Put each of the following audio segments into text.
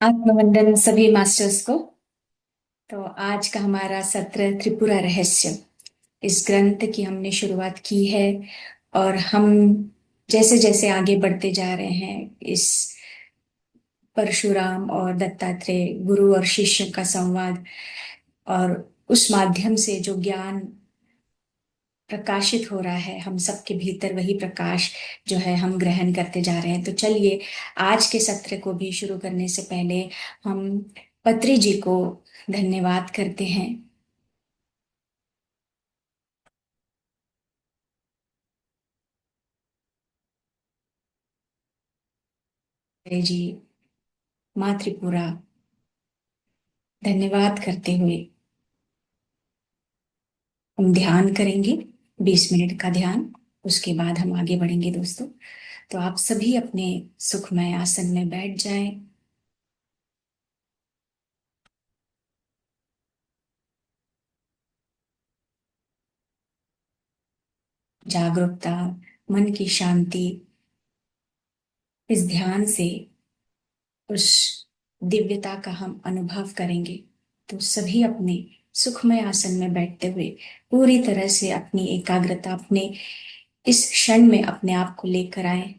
आत्मवंदन सभी मास्टर्स को। तो आज का हमारा सत्र त्रिपुरा रहस्य, इस ग्रंथ की हमने शुरुआत की है। और हम जैसे जैसे आगे बढ़ते जा रहे हैं, इस परशुराम और दत्तात्रेय गुरु और शिष्य का संवाद, और उस माध्यम से जो ज्ञान प्रकाशित हो रहा है हम सबके भीतर, वही प्रकाश जो है हम ग्रहण करते जा रहे हैं। तो चलिए, आज के सत्र को भी शुरू करने से पहले हम पत्री जी को धन्यवाद करते हैं। पत्री जी, माँ त्रिपुरा, धन्यवाद करते हुए हम ध्यान करेंगे, 20 मिनट का ध्यान। उसके बाद हम आगे बढ़ेंगे दोस्तों। तो आप सभी अपने सुखमय आसन में बैठ जाएं। जागरूकता, मन की शांति, इस ध्यान से उस दिव्यता का हम अनुभव करेंगे। तो सभी अपने सुखमय आसन में बैठते हुए पूरी तरह से अपनी एकाग्रता, अपने इस क्षण में अपने आप को लेकर आए,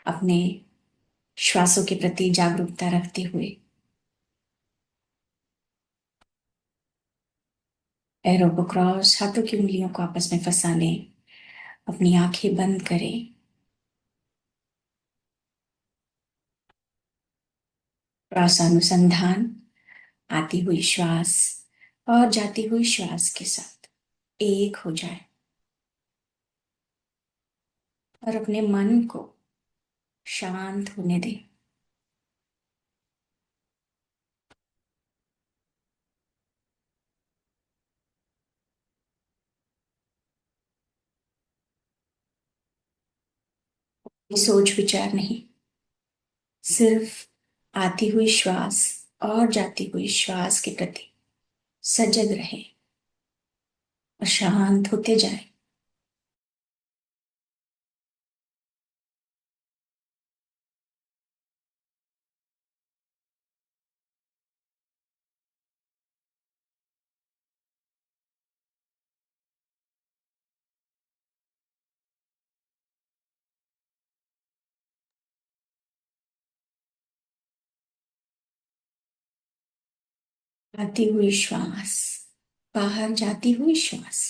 अपने श्वासों के प्रति जागरूकता रखते हुए। पैरों को क्रॉस, हाथों की उंगलियों को आपस में फंसा लें, अपनी आंखें बंद करें। श्वासानुसंधान, आती हुई श्वास और जाती हुई श्वास के साथ एक हो जाए, और अपने मन को शांत होने दें। सोच विचार नहीं, सिर्फ आती हुई श्वास और जाती हुई श्वास के प्रति सजग रहें और शांत होते जाएं। आती हुई श्वास, बाहर जाती हुई श्वास।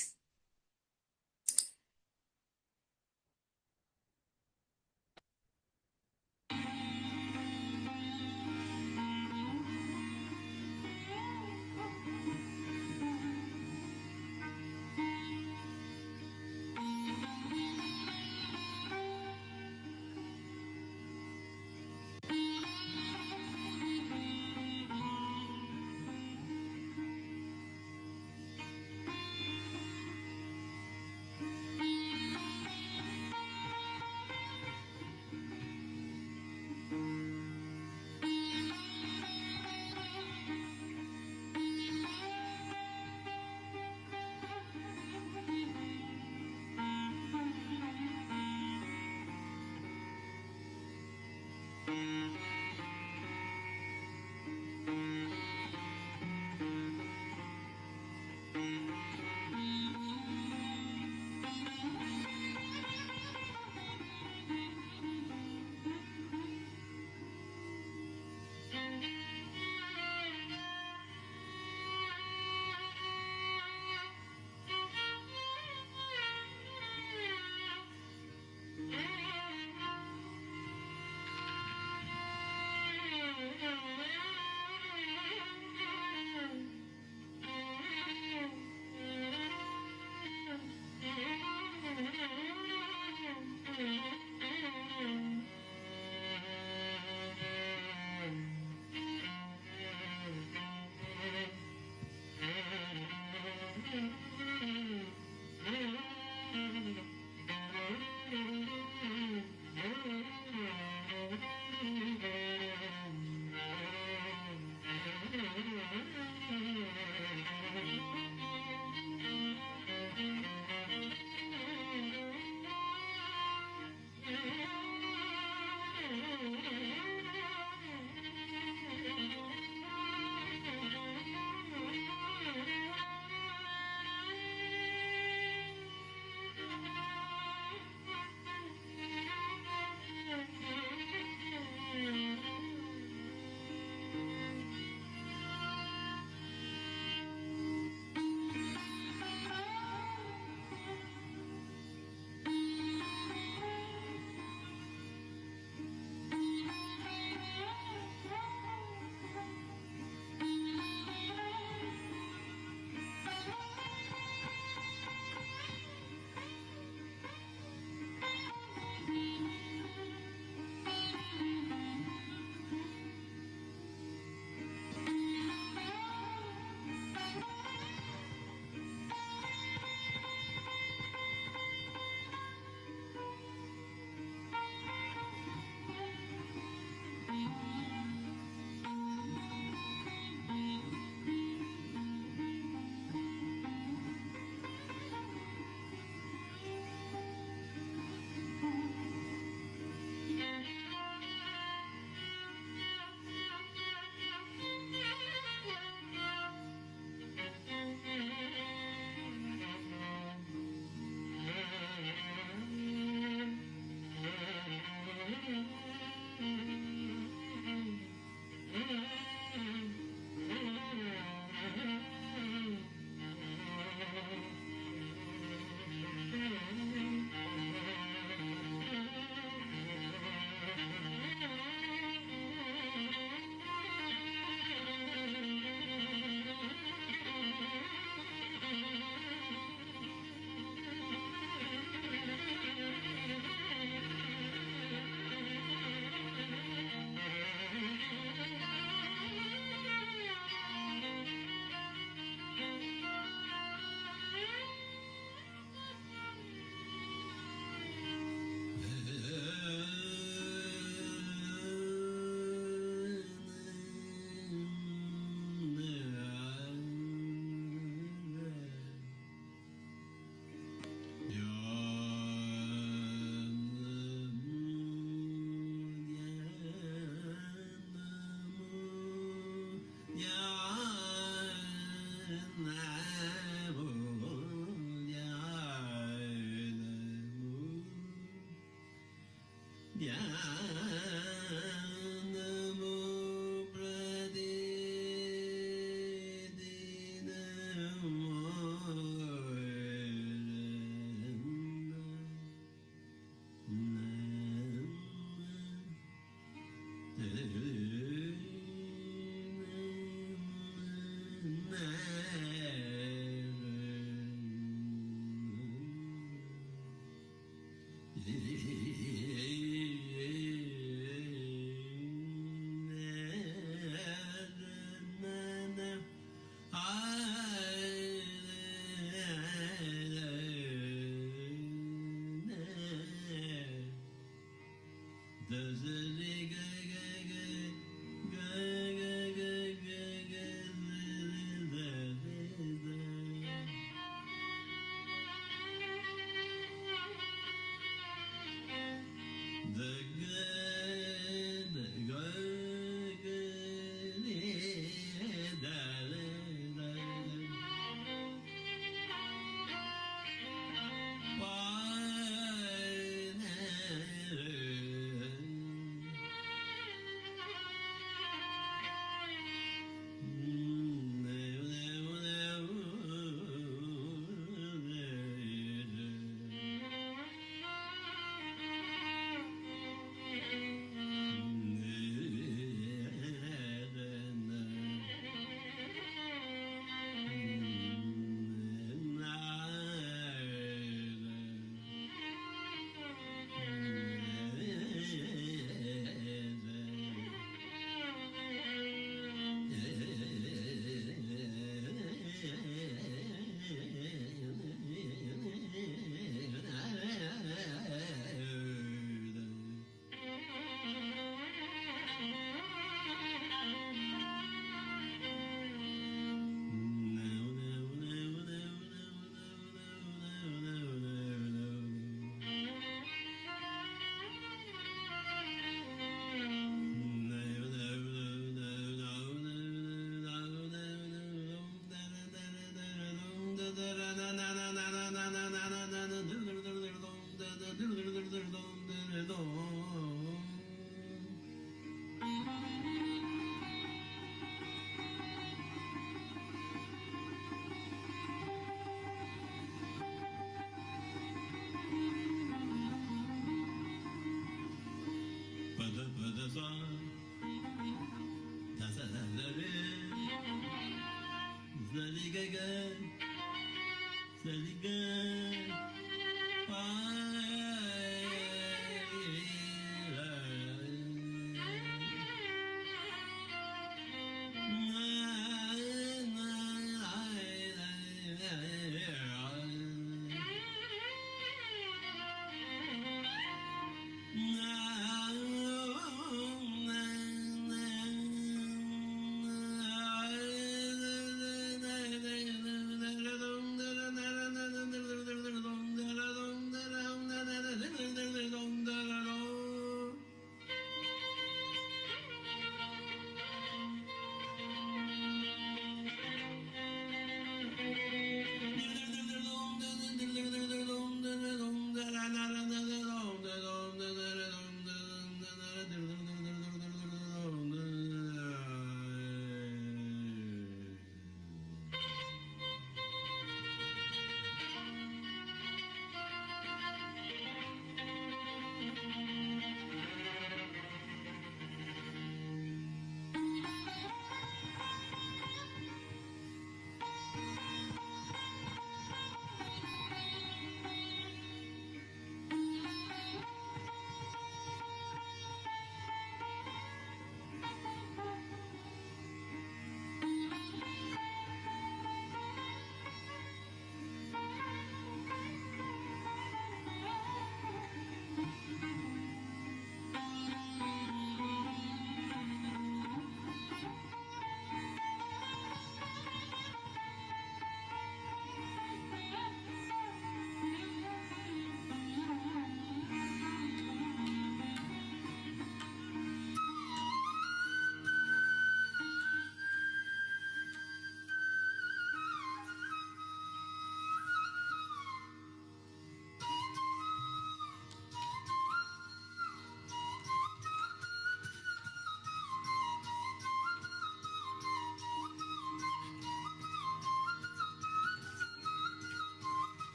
Namo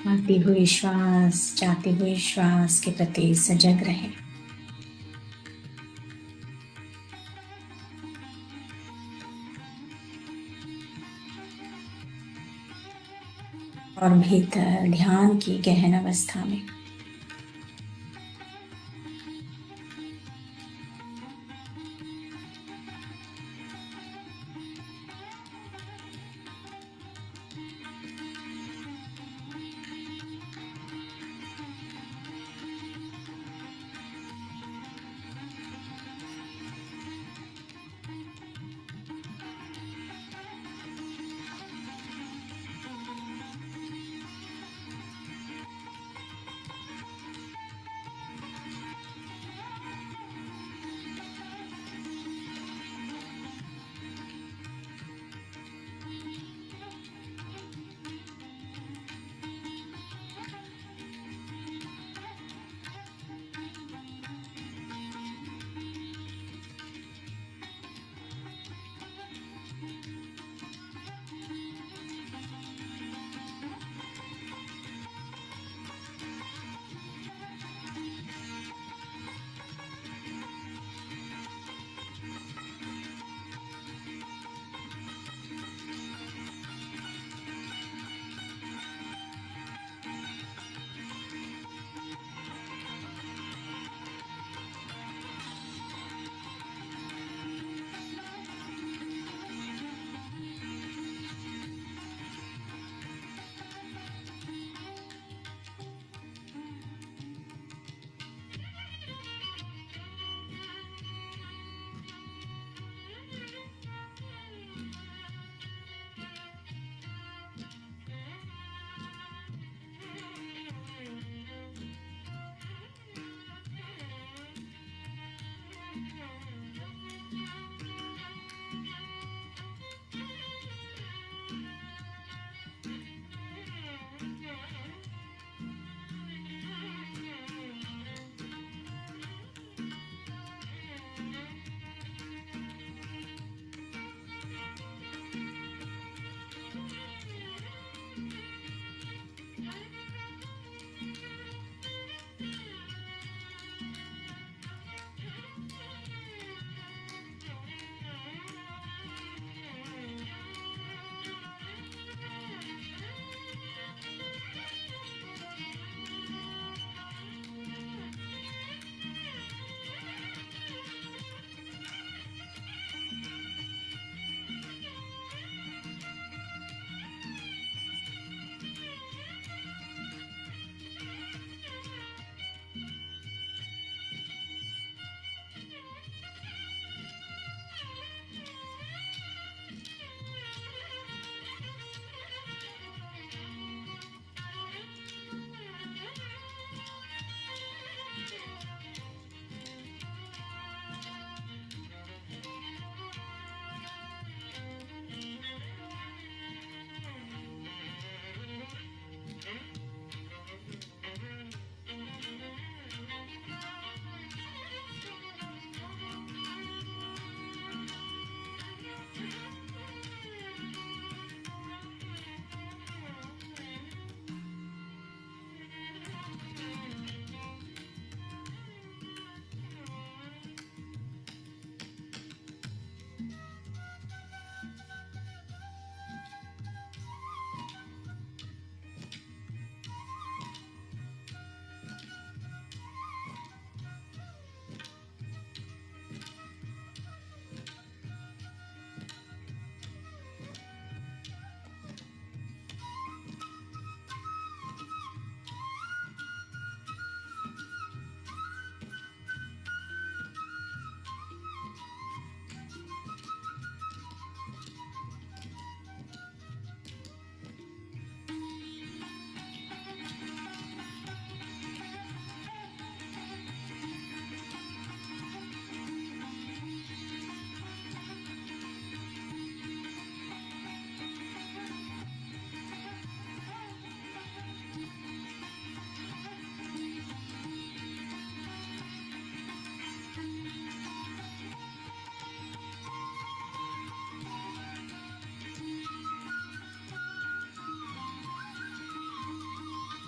आती हुई श्वास, जाती हुई श्वास के प्रति सजग रहे। और भीतर ध्यान की गहन अवस्था में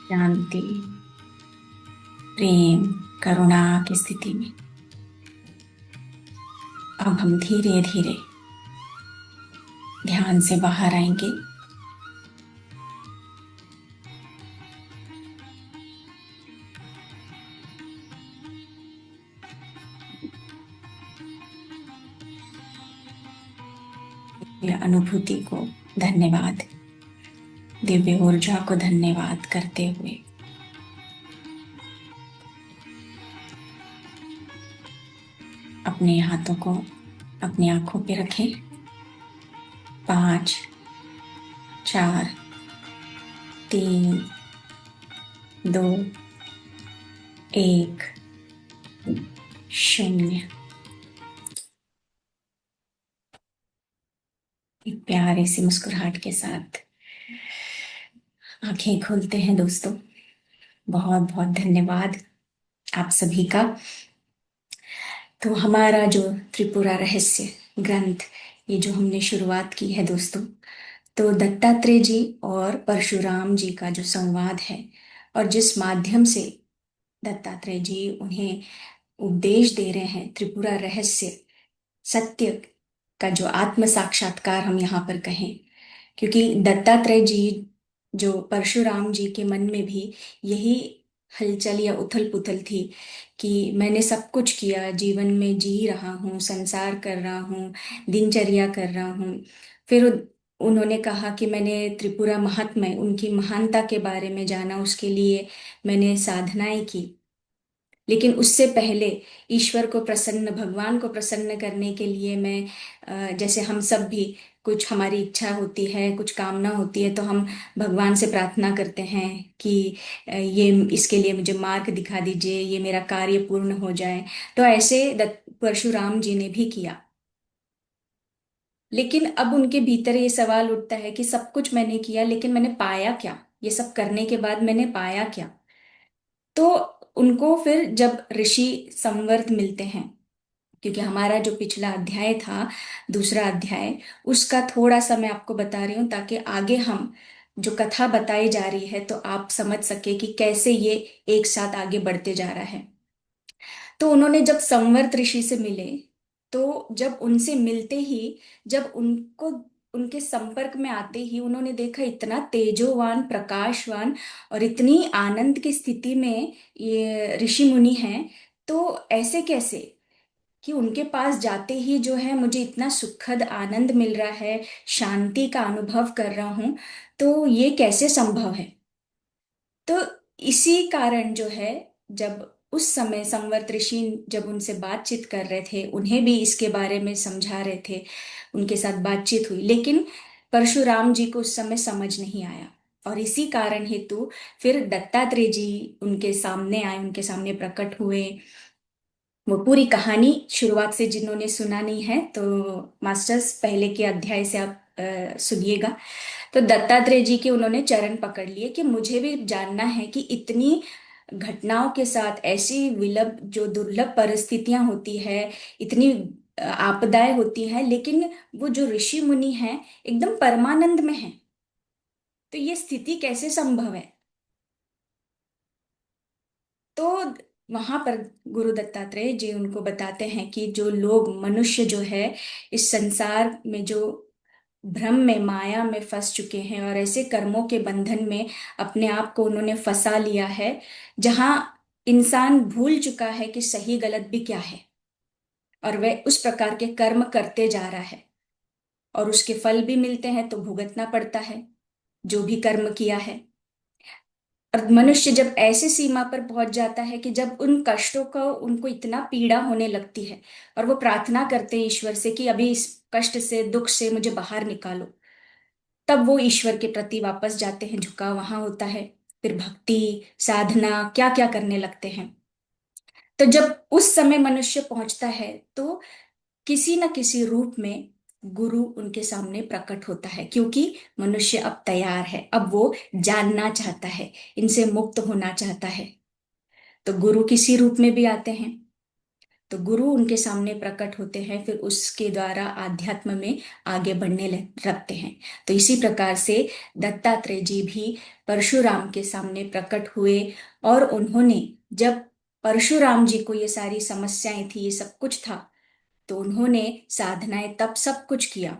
शांति, प्रेम, करुणा की स्थिति में अब हम धीरे धीरे ध्यान से बाहर आएंगे। ये अनुभूति को धन्यवाद, दिव्य ऊर्जा को धन्यवाद करते हुए अपने हाथों को अपनी आंखों पे रखें। 5, 4, 3, 2, 1, 0। एक प्यारी सी मुस्कुराहट के साथ आंखें खोलते हैं दोस्तों। बहुत बहुत धन्यवाद आप सभी का। तो हमारा जो त्रिपुरा रहस्य ग्रंथ, ये जो हमने शुरुआत की है दोस्तों, तो दत्तात्रेय जी और परशुराम जी का जो संवाद है, और जिस माध्यम से दत्तात्रेय जी उन्हें उपदेश दे रहे हैं, त्रिपुरा रहस्य, सत्य का जो आत्म साक्षात्कार हम यहाँ पर कहें, क्योंकि दत्तात्रेय जी जो परशुराम जी के मन में भी यही हलचल या उथल पुथल थी कि मैंने सब कुछ किया, जीवन में जी रहा हूँ, संसार कर रहा हूँ, दिनचर्या कर रहा हूँ। फिर उन्होंने कहा कि मैंने त्रिपुरा महात्म्य, उनकी महानता के बारे में जाना, उसके लिए मैंने साधनाएं की। लेकिन उससे पहले ईश्वर को प्रसन्न, भगवान को प्रसन्न करने के लिए मैं जैसे हम सब भी, कुछ हमारी इच्छा होती है, कुछ कामना होती है, तो हम भगवान से प्रार्थना करते हैं कि ये इसके लिए मुझे मार्ग दिखा दीजिए, ये मेरा कार्य पूर्ण हो जाए। तो ऐसे परशुराम जी ने भी किया। लेकिन अब उनके भीतर ये सवाल उठता है कि सब कुछ मैंने किया, लेकिन मैंने पाया क्या? ये सब करने के बाद मैंने पाया क्या? तो उनको फिर जब ऋषि संवर्त मिलते हैं, क्योंकि हमारा जो पिछला अध्याय था, दूसरा अध्याय, उसका थोड़ा सा मैं आपको बता रही हूँ ताकि आगे हम जो कथा बताई जा रही है तो आप समझ सके कि कैसे ये एक साथ आगे बढ़ते जा रहा है। तो उन्होंने जब संवर्त ऋषि से मिले, तो जब उनसे मिलते ही, जब उनको उनके संपर्क में आते ही उन्होंने देखा इतना तेजोवान, प्रकाशवान और इतनी आनंद की स्थिति में ये ऋषि मुनि हैं। तो ऐसे कैसे कि उनके पास जाते ही जो है मुझे इतना सुखद आनंद मिल रहा है, शांति का अनुभव कर रहा हूं, तो ये कैसे संभव है? तो इसी कारण जो है, जब उस समय संवर्त ऋषि जब उनसे बातचीत कर रहे थे, उन्हें भी इसके बारे में समझा रहे थे, उनके साथ बातचीत हुई, लेकिन परशुराम जी को उस समय समझ नहीं आया। और इसी कारण हेतु फिर दत्तात्रेय जी उनके सामने आए, उनके सामने प्रकट हुए। वो पूरी कहानी शुरुआत से जिन्होंने सुना नहीं है तो मास्टर्स पहले के अध्याय से आप सुनिएगा। तो दत्तात्रेय जी के उन्होंने चरण पकड़ लिए कि मुझे भी जानना है कि इतनी घटनाओं के साथ, ऐसी विलंब जो दुर्लभ परिस्थितियां होती है, इतनी आपदाएं होती हैं, लेकिन वो जो ऋषि मुनि हैं एकदम परमानंद में हैं, तो ये स्थिति कैसे संभव है? तो वहां पर गुरु दत्तात्रेय जी उनको बताते हैं कि जो लोग, मनुष्य जो है, इस संसार में जो भ्रम में, माया में फंस चुके हैं और ऐसे कर्मों के बंधन में अपने आप को उन्होंने फंसा लिया है, जहां इंसान भूल चुका है कि सही गलत भी क्या है, और वह उस प्रकार के कर्म करते जा रहा है, और उसके फल भी मिलते हैं तो भुगतना पड़ता है जो भी कर्म किया है। और मनुष्य जब ऐसे सीमा पर पहुंच जाता है कि जब उन कष्टों का उनको इतना पीड़ा होने लगती है, और वो प्रार्थना करते हैं ईश्वर से कि अभी इस कष्ट से, दुख से मुझे बाहर निकालो, तब वो ईश्वर के प्रति वापस जाते हैं, झुकाव वहां होता है। फिर भक्ति, साधना, क्या क्या करने लगते हैं। तो जब उस समय मनुष्य पहुंचता है, तो किसी न किसी रूप में गुरु उनके सामने प्रकट होता है, क्योंकि मनुष्य अब तैयार है, अब वो जानना चाहता है, इनसे मुक्त होना चाहता है। तो गुरु किसी रूप में भी आते हैं। तो गुरु उनके सामने प्रकट होते हैं, फिर उसके द्वारा आध्यात्म में आगे रखते हैं। तो इसी प्रकार से दत्तात्रेय जी भी परशुराम के सामने प्रकट हुए, और उन्होंने जब परशुराम जी को ये सारी समस्याएं थी, ये सब कुछ था, तो उन्होंने साधनाएं तप सब कुछ किया।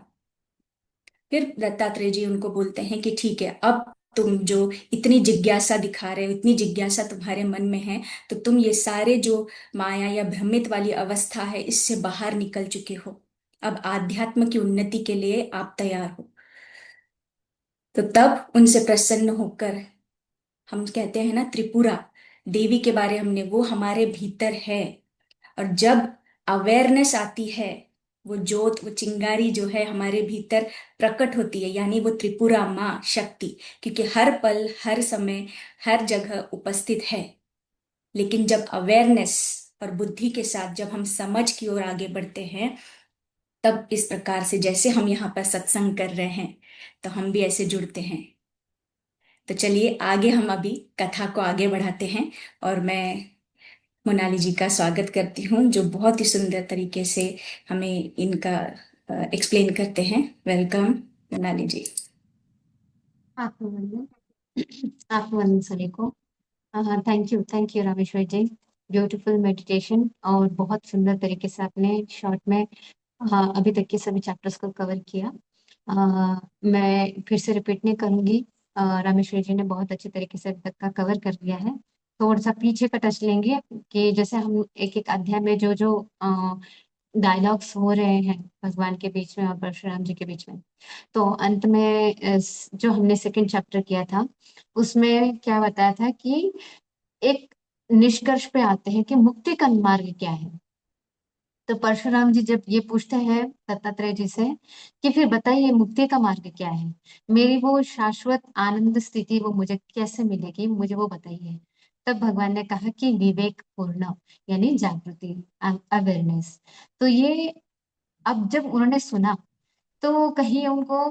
फिर दत्तात्रेय जी उनको बोलते हैं कि ठीक है, अब तुम जो इतनी जिज्ञासा दिखा रहे हो, इतनी जिज्ञासा तुम्हारे मन में है, तो तुम ये सारे जो माया या भ्रमित वाली अवस्था है, इससे बाहर निकल चुके हो। अब आध्यात्म की उन्नति के लिए आप तैयार हो। तो तब उनसे प्रसन्न होकर, हम कहते हैं ना त्रिपुरा देवी के बारे हमने, वो हमारे भीतर है। और जब अवेयरनेस आती है, वो जोत, वो चिंगारी जो है हमारे भीतर प्रकट होती है, यानी वो त्रिपुरा माँ शक्ति, क्योंकि हर पल हर समय हर जगह उपस्थित है। लेकिन जब अवेयरनेस और बुद्धि के साथ जब हम समझ की ओर आगे बढ़ते हैं, तब इस प्रकार से जैसे हम यहाँ पर सत्संग कर रहे हैं, तो हम भी ऐसे जुड़ते हैं। तो चलिए आगे हम अभी कथा को आगे बढ़ाते हैं, और मैं मोनाली जी का स्वागत करती हूँ, जो बहुत ही सुंदर तरीके से हमें इनका एक्सप्लेन करते हैं। वेलकम मोनाली जी। आत्मवंदन आत्मवंदन सभी को। Thank you Rameshwar ji. Beautiful meditation, और बहुत सुंदर तरीके से आपने शॉर्ट में अभी तक के सभी चैप्टर्स को कवर किया। मैं फिर से रिपीट नहीं करूंगी। रामेश्वर जी ने बहुत अच्छे तरीके से अभी तक का कवर कर दिया है। थोड़ा सा पीछे का टच लेंगे कि जैसे हम एक एक अध्याय में जो जो डायलॉग्स हो रहे हैं भगवान के बीच में और परशुराम जी के बीच में, तो अंत में जो हमने सेकंड चैप्टर किया था, उसमें क्या बताया था कि एक निष्कर्ष पे आते हैं कि मुक्ति का मार्ग क्या है। तो परशुराम जी जब ये पूछते हैं दत्तात्रेय जी से कि फिर बताइए मुक्ति का मार्ग क्या है, मेरी वो शाश्वत आनंद स्थिति वो मुझे कैसे मिलेगी, मुझे वो बताइए। तब भगवान ने कहा कि विवेक पूर्ण, यानी जागृति, अवेयरनेस। तो ये अब जब उन्होंने सुना, तो कहीं उनको,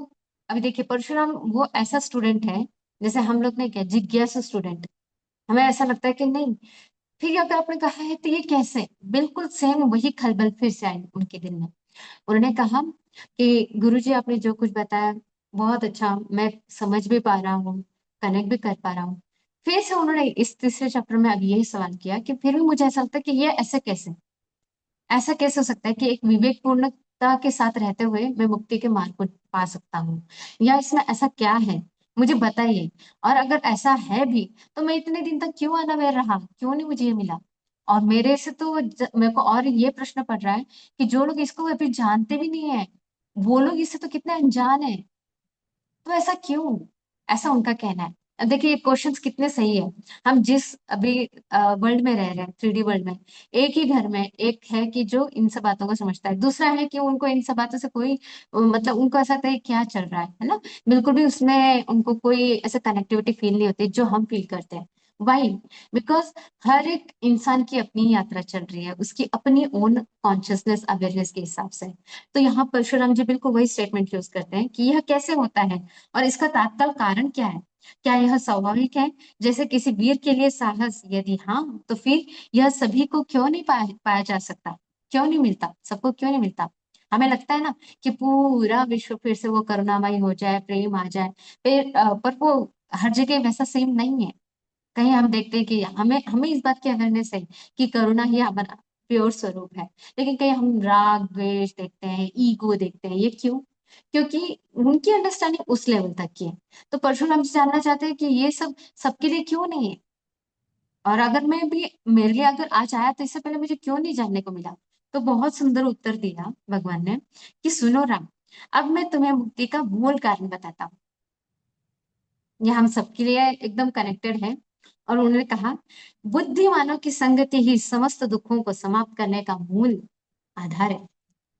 अभी देखिए परशुराम वो ऐसा स्टूडेंट है, जैसे हम लोग ने क्या जिज्ञासु स्टूडेंट, हमें ऐसा लगता है कि नहीं, फिर अगर आपने कहा है तो ये कैसे, बिल्कुल सेम वही खलबल फिर से आई उनके दिल में। उन्होंने कहा कि गुरुजी आपने जो कुछ बताया बहुत अच्छा, मैं समझ भी पा रहा हूँ, कनेक्ट भी कर पा रहा हूँ। फिर से उन्होंने इस तीसरे चैप्टर में अब यही सवाल किया कि फिर भी मुझे ऐसा लगता है कि ये ऐसा कैसे हो सकता है कि एक विवेकपूर्णता के साथ रहते हुए मैं मुक्ति के मार्ग को पा सकता हूँ, या इसमें ऐसा क्या है, मुझे बताइए। और अगर ऐसा है भी, तो मैं इतने दिन तक क्यों अनअवेयर रहा, क्यों नहीं मुझे ये मिला। और मेरे से तो मेरे को और ये प्रश्न पड़ रहा है कि जो लोग इसको अभी जानते भी नहीं है, वो लोग इससे तो कितने अनजान है, तो ऐसा क्यों, ऐसा उनका कहना है। अब देखिए ये क्वेश्चंस कितने सही है। हम जिस अभी वर्ल्ड में रह रहे हैं, 3D वर्ल्ड में, एक ही घर में एक है कि जो इन सब बातों को समझता है, दूसरा है कि उनको इन सब बातों से कोई मतलब उनको ऐसा लगता है क्या चल रहा है ना, बिल्कुल भी उसमें उनको कोई ऐसा कनेक्टिविटी फील नहीं होती जो हम फील करते हैं। वाई? बिकॉज हर एक इंसान की अपनी यात्रा चल रही है, उसकी अपनी ओन कॉन्शियसनेस अवेयरनेस के हिसाब से। तो यहाँ परशुराम जी बिल्कुल वही स्टेटमेंट यूज करते हैं कि यह कैसे होता है और इसका तात्काल कारण क्या है, क्या यह स्वाभाविक है जैसे किसी वीर के लिए साहस, यदि हाँ तो फिर यह सभी को क्यों नहीं पाया जा सकता, क्यों नहीं मिलता, सबको क्यों नहीं मिलता। हमें लगता है ना कि पूरा विश्व फिर से वो करुणामय हो जाए, प्रेम आ जाए, पर वो हर जगह वैसा सेम नहीं है। कहीं हम देखते हैं कि हमें हमें इस बात की अवेयरनेस है कि करुणा ही हमारा प्योर स्वरूप है, लेकिन कहीं हम राग द्वेष देखते हैं, ईगो देखते हैं, ये क्यों? क्योंकि उनकी अंडरस्टैंडिंग उस लेवल तक की है। तो परशुराम जी जानना चाहते हैं कि ये सब सबके लिए क्यों नहीं है, और अगर मैं भी, मेरे लिए अगर आज आया तो इससे पहले मुझे क्यों नहीं जानने को मिला। तो बहुत सुंदर उत्तर दिया भगवान ने कि सुनो राम, अब मैं तुम्हें मुक्ति का मूल कारण बताता हूँ। ये हम सबके लिए एकदम कनेक्टेड है। और उन्होंने कहा, बुद्धिमानों की संगति ही समस्त दुखों को समाप्त करने का मूल आधार है।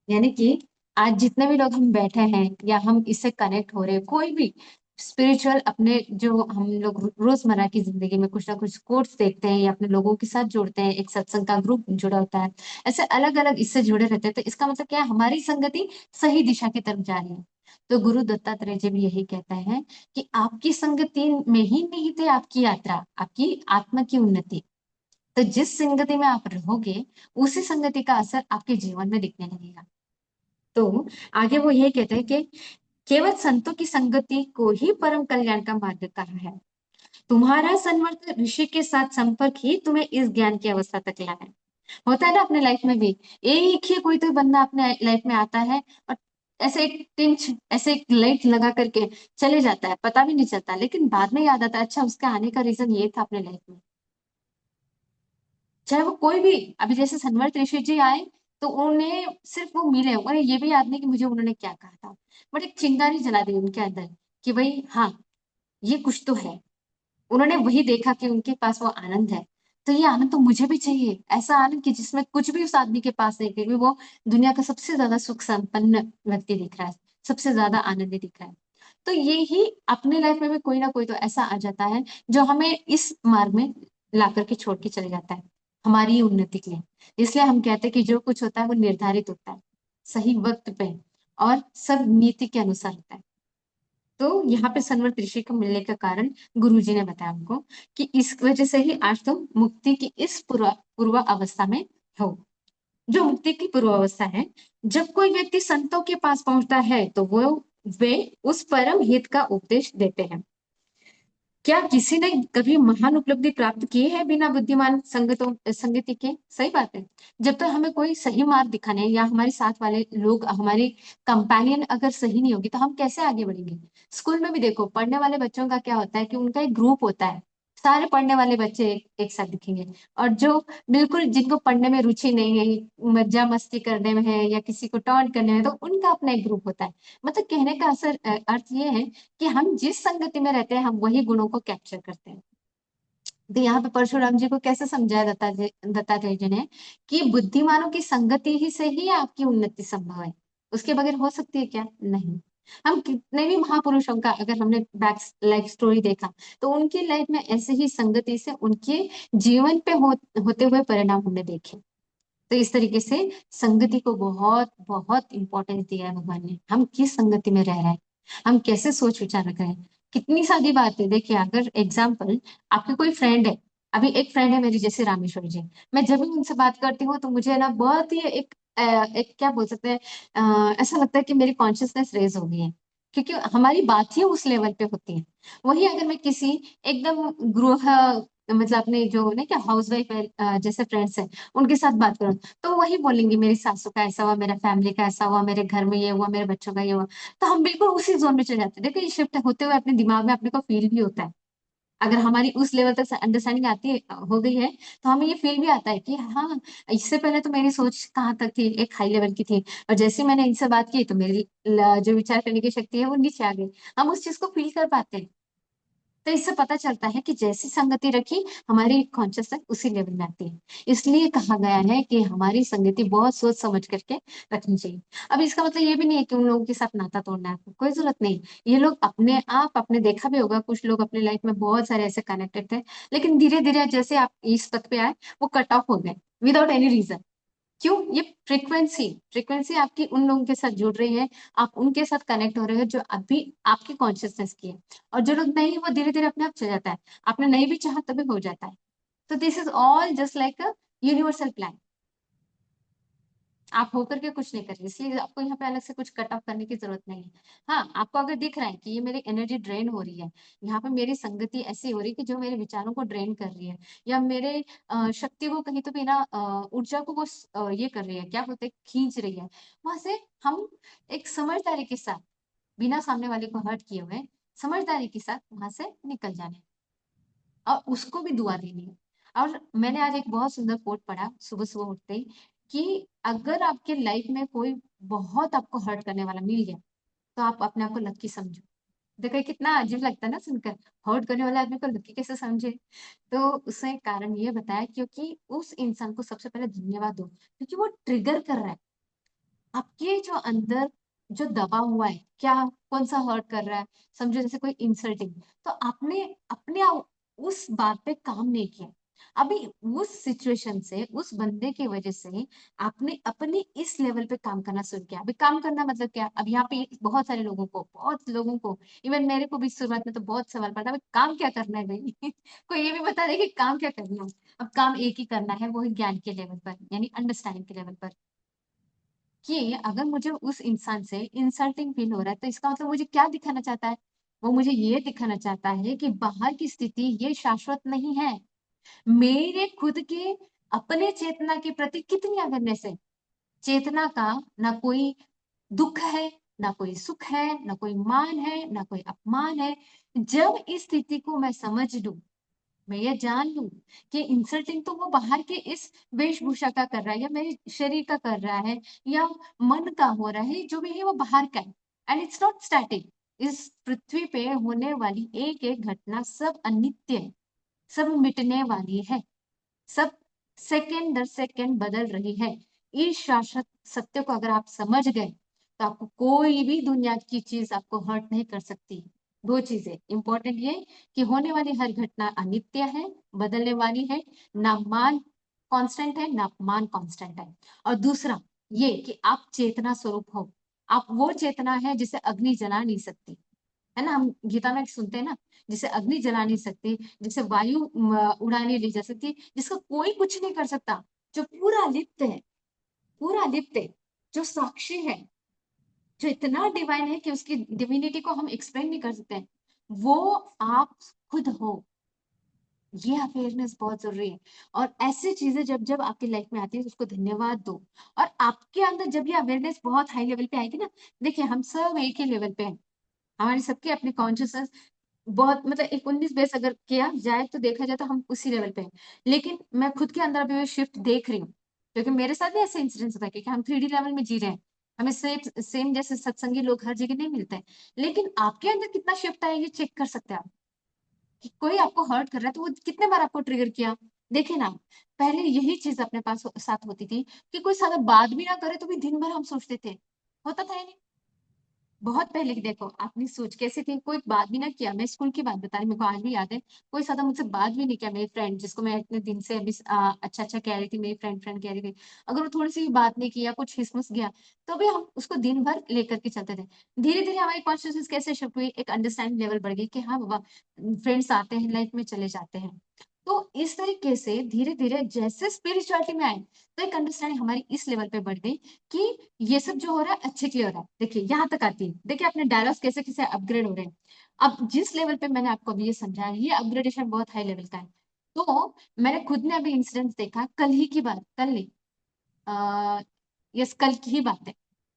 यानी कि आज जितने भी लोग हम बैठे हैं या हम इससे कनेक्ट हो रहे हैं, कोई भी स्पिरिचुअल अपने जो हम लोग रोजमर्रा की जिंदगी में कुछ ना कुछ कोर्स देखते हैं या अपने लोगों के साथ जुड़ते हैं, एक सत्संग का ग्रुप जुड़ा होता है, ऐसे अलग अलग इससे जुड़े रहते हैं, तो इसका मतलब क्या है, हमारी संगति सही दिशा की तरफ जा रही है। तो गुरु दत्तात्रेय जी भी यही कहते हैं कि आपकी संगति में ही निहित है आपकी यात्रा, आपकी आत्मा की उन्नति। तो जिस संगति में आप रहोगे उसी संगति का असर आपके जीवन में दिखने लगेगा। तो आगे वो ये कहते हैं कि केवल संतों की संगति को ही परम कल्याण का मार्ग कहा है। तुम्हारा सन्मत ऋषि के साथ संपर्क ही तुम्हें इस ज्ञान की अवस्था तक लाया है। होता है ना अपने लाइफ में भी, एक ही कोई तो बंदा अपने लाइफ में आता है और ऐसे एक टिंच, ऐसे एक लाइट लगा करके चले जाता है, पता भी नहीं चलता, लेकिन बाद में याद आता है अच्छा उसके आने का रीजन ये था अपने लाइफ में। चाहे वो कोई भी, अभी जैसे सनवर्त ऋषि जी आए तो उन्हें सिर्फ वो मिले, उन्हें ये भी याद नहीं कि मुझे उन्होंने क्या कहा था, बट एक चिंगारी जला दी उनके अंदर कि भाई हाँ ये कुछ तो है। उन्होंने वही देखा कि उनके पास वो आनंद है, तो ये आनंद तो मुझे भी चाहिए, ऐसा आनंद कि जिसमें कुछ भी उस आदमी के पास नहीं, क्योंकि वो दुनिया का सबसे ज्यादा सुख संपन्न व्यक्ति दिख रहा है, सबसे ज्यादा आनंदी दिख रहा है। तो ये ही अपने लाइफ में भी कोई ना कोई तो ऐसा आ जाता है जो हमें इस मार्ग में ला करके छोड़ के चले जाता है, हमारी ही उन्नति के लिए। इसलिए हम कहते हैं कि जो कुछ होता है वो निर्धारित होता है, सही वक्त पे और सब नीति के अनुसार होता है। तो यहाँ पे सन्वर्त ऋषि को मिलने का कारण गुरुजी ने बताया हमको कि इस वजह से ही आज तुम मुक्ति की इस पूर्व अवस्था में हो। जो मुक्ति की पूर्व अवस्था है, जब कोई व्यक्ति संतों के पास पहुंचता है तो वो वे उस परम हित का उपदेश देते हैं। क्या किसी ने कभी महान उपलब्धि प्राप्त की है बिना बुद्धिमान संगतों संगति के? सही बात है। जब तक हमें कोई सही मार्ग दिखाने या हमारे साथ वाले लोग, हमारे कंपेनियन अगर सही नहीं होगी तो हम कैसे आगे बढ़ेंगे? स्कूल में भी देखो, पढ़ने वाले बच्चों का क्या होता है कि उनका एक ग्रुप होता है, सारे पढ़ने वाले बच्चे एक साथ दिखेंगे, और जो बिल्कुल जिनको पढ़ने में रुचि नहीं है, मज्जा मस्ती करने में है या किसी को टॉन्ट करने में, तो उनका अपना एक ग्रुप होता है। मतलब कहने का अर्थ ये है कि हम जिस संगति में रहते हैं हम वही गुणों को कैप्चर करते हैं। तो यहाँ पे परशुराम जी को कैसे समझाया दत्तात्रेय जी ने कि बुद्धिमानों की संगति ही से ही आपकी उन्नति संभव है, उसके बगैर हो सकती है क्या? नहीं। हम कितने भी महापुरुषों का अगर हमने बैक लाइफ स्टोरी देखा तो उनकी लाइफ में ऐसे ही संगति से उनके जीवन पे होते हुए परिणाम हमने देखे। तो इस तरीके से संगति को बहुत बहुत इंपॉर्टेंस दिया है भगवान ने। हम किस संगति में रह रहे हैं, हम कैसे सोच विचार रख रहे हैं, कितनी सारी बात है। देखिए अगर एग्जाम्पल, आपके कोई फ्रेंड है, अभी एक फ्रेंड है मेरी जैसे रामेश्वर जी, मैं जब भी उनसे बात करती हूँ तो मुझे ना बहुत ही एक क्या बोल सकते हैं, ऐसा लगता है कि मेरी कॉन्शियसनेस रेज हो गई है, क्योंकि हमारी बात ही उस लेवल पे होती है। वही अगर मैं किसी एकदम गृह, मतलब अपने जो नहीं क्या हाउस वाइफ है, जैसे फ्रेंड्स है, उनके साथ बात करूं तो वही बोलेंगे मेरी सासू का ऐसा हुआ, मेरा फैमिली का ऐसा हुआ, मेरे घर में ये हुआ, मेरे बच्चों का ये हुआ। तो हम बिल्कुल उसी जोन में चले जाते हैं। देखो ये शिफ्ट होते हुए अपने दिमाग में अपने को फील भी होता है। अगर हमारी उस लेवल तक अंडरस्टैंडिंग आती है, हो गई है, तो हमें ये फील भी आता है कि हाँ, इससे पहले तो मेरी सोच कहाँ तक थी, एक हाई लेवल की थी, और जैसे मैंने इनसे बात की तो मेरी जो विचार करने की शक्ति है वो नीचे आ गई। हम उस चीज को फील कर पाते हैं। तो इससे पता चलता है कि जैसी संगति रखी हमारी कॉन्शियसनेस उसी लेवल में आती है। इसलिए कहा गया है कि हमारी संगति बहुत सोच समझ करके रखनी चाहिए। अब इसका मतलब ये भी नहीं है कि उन लोगों के साथ नाता तोड़ना है, कोई जरूरत नहीं। ये लोग अपने आप, आपने देखा भी होगा कुछ लोग अपने लाइफ में बहुत सारे ऐसे कनेक्टेड थे, लेकिन धीरे धीरे जैसे आप इस पथ पे आए वो कट ऑफ हो गए विदाउट एनी रीजन। क्यों? ये फ्रीक्वेंसी फ्रीक्वेंसी आपकी उन लोगों के साथ जुड़ रही है, आप उनके साथ कनेक्ट हो रहे हो जो अभी आपकी कॉन्शियसनेस की है। और जो लोग नहीं, वो धीरे धीरे अपने आप चल जाता है, आपने नहीं भी चाहा तभी हो जाता है। तो this is all just like a universal plan. आप होकर के कुछ नहीं कर रहे, इसलिए आपको यहाँ पे अलग से कुछ कट ऑफ करने की जरूरत नहीं है। हाँ, आपको अगर दिख रहा है कि ये मेरी एनर्जी ड्रेन हो रही है, यहाँ पे मेरी संगति ऐसी हो रही है कि जो मेरे विचारों को ड्रेन कर रही है, या मेरे शक्ति को कहीं तो भी ना, ऊर्जा को वो ये कर रही है, क्या बोलते हैं, खींच रही है, वहां से हम एक समझदारी के साथ, बिना सामने वाले को हर्ट किए हुए, समझदारी के साथ वहां से निकल जाने, और उसको भी दुआ देनी है। और मैंने आज एक बहुत सुंदर कोट पढ़ा सुबह सुबह उठते ही, कि अगर आपके लाइफ में कोई बहुत आपको हर्ट करने वाला मिल गया तो आप अपने आप को लकी समझो। देखो ये कितना अजीब लगता है ना सुनकर, हर्ट करने वाले आदमी को लकी कैसे समझे? तो उसने कारण ये बताया, क्योंकि उस इंसान को सबसे पहले धन्यवाद दो, क्योंकि वो ट्रिगर कर रहा है आपके जो अंदर, जो दबा हुआ है, क्या कौन सा हर्ट कर रहा है, समझो जैसे कोई इंसल्टिंग, तो आपने अपने उस बात पे काम नहीं किया, अभी उस सिचुएशन से, उस बंदे की वजह से आपने अपने इस लेवल पे काम करना शुरू किया। अभी काम करना मतलब क्या? अब यहाँ पे बहुत सारे लोगों को, बहुत लोगों को, इवन मेरे को भी शुरुआत में तो बहुत सवाल पड़ा, अबे काम क्या करना है भाई? कोई ये भी बता दे कि काम क्या करना है? अब काम एक ही करना है, वो है ज्ञान के लेवल पर, यानी अंडरस्टैंडिंग के लेवल पर। कि अगर मुझे उस इंसान से इंसल्टिंग फील हो रहा है, तो इसका मतलब मुझे क्या दिखाना चाहता है? वो मुझे ये दिखाना चाहता है कि बाहर की स्थिति ये शाश्वत नहीं है। मेरे खुद के अपने चेतना के प्रति कितनी अवेयरनेस है? चेतना का ना कोई दुख है, ना कोई सुख है, ना कोई मान है, ना कोई अपमान है। जब इस स्थिति को मैं समझ लूं, मैं ये जान लूं कि इंसल्टिंग तो वो बाहर के इस वेशभूषा का कर रहा है, या मेरे शरीर का कर रहा है, या मन का हो रहा है, जो भी है वो बाहर का है, एंड इट्स नॉट स्टैटिक। इस पृथ्वी पे होने वाली एक एक घटना सब अनित्य है, सब मिटने वाली है, सब सेकंड दर सेकंड बदल रही है। इस शाश्वत सत्य को अगर आप समझ गए, तो आपको कोई भी दुनिया की चीज आपको हर्ट नहीं कर सकती। दो चीजें इंपॉर्टेंट ये कि होने वाली हर घटना अनित्य है, बदलने वाली है, ना मान कांस्टेंट है, ना अपमान कांस्टेंट है। और दूसरा ये कि आप चेतना स्वरूप हो। आप वो चेतना है जिसे अग्नि जला नहीं सकती, है ना? हम गीता में सुनते हैं ना, जिसे अग्नि जला नहीं सकती, जिसे वायु उड़ा नहीं ले जा सकती, जिसका कोई कुछ नहीं कर सकता, जो पूरा लिप्त है, पूरा लिप्त है, जो साक्षी है, जो इतना डिवाइन है कि उसकी डिविनिटी को हम एक्सप्लेन नहीं कर सकते, वो आप खुद हो। ये अवेयरनेस बहुत जरूरी है। और ऐसी चीजें जब जब आपकी लाइफ में आती है, तो उसको धन्यवाद दो। और आपके अंदर जब ये अवेयरनेस बहुत हाई लेवल पे आएगी ना, देखिए हम सब एक ही लेवल पे हैं, हमारे सबके अपने कॉन्शियसनेस बहुत, मतलब एक 19-20 अगर किया जाए तो देखा जाए तो हम उसी लेवल पे हैं। लेकिन मैं खुद के अंदर अभी शिफ्ट देख रही हूँ, क्योंकि मेरे साथ भी ऐसे इंसिडेंट्स होता है, क्योंकि हम 3D लेवल में जी रहे हैं। हमें सेम सेम जैसे सत्संगी लोग हर जगह नहीं मिलते हैं। लेकिन आपके अंदर कितना शिफ्ट आया, ये चेक कर सकते हैं आप। कि कोई आपको हर्ट कर रहा है, तो वो कितने बार आपको ट्रिगर किया। देखिए ना, पहले यही चीज अपने पास साथ होती थी कि कोई सारा बात भी ना करे तो भी दिन भर हम सोचते थे, होता था या नहीं? बहुत पहले की देखो, अपनी सोच कैसी थी, कोई बात भी ना किया। मैं स्कूल की बात बता रही, मेरे को आज भी याद है। कोई ज्यादा मुझसे बात भी नहीं किया, मेरी फ्रेंड जिसको मैं इतने दिन से अभी अच्छा अच्छा कह रही थी, मेरी फ्रेंड फ्रेंड कह रही थी, अगर वो थोड़ी सी भी बात नहीं किया, कुछ हिसमुस गया, तो भी हम उसको दिन भर लेकर के चलते थे। धीरे धीरे हमारी कॉन्शियसनेस कैसे शिफ्ट हुई, एक अंडरस्टैंडिंग लेवल बढ़ गई कि हाँ बाबा, फ्रेंड्स आते हैं, लाइफ में चले जाते हैं। तो इस तरीके से धीरे धीरे जैसे स्पिरिचुअलिटी में आए, तो एक अंडरस्टैंडिंग हमारी इस लेवल पे बढ़ गई कि ये सब जो हो रहा है अच्छे के लिए हो रहा है। देखिए यहाँ तक आती है, देखिए अपने डायलॉग्स कैसे कैसे अपग्रेड हो रहे हैं। अब जिस लेवल पे मैंने आपको अभी ये समझाया, ये अपग्रेडेशन बहुत हाई लेवल का है। तो मैंने खुद ने अभी इंसिडेंट देखा, कल ही की बात, कल नहीं, आ, यस कल की ही बात है,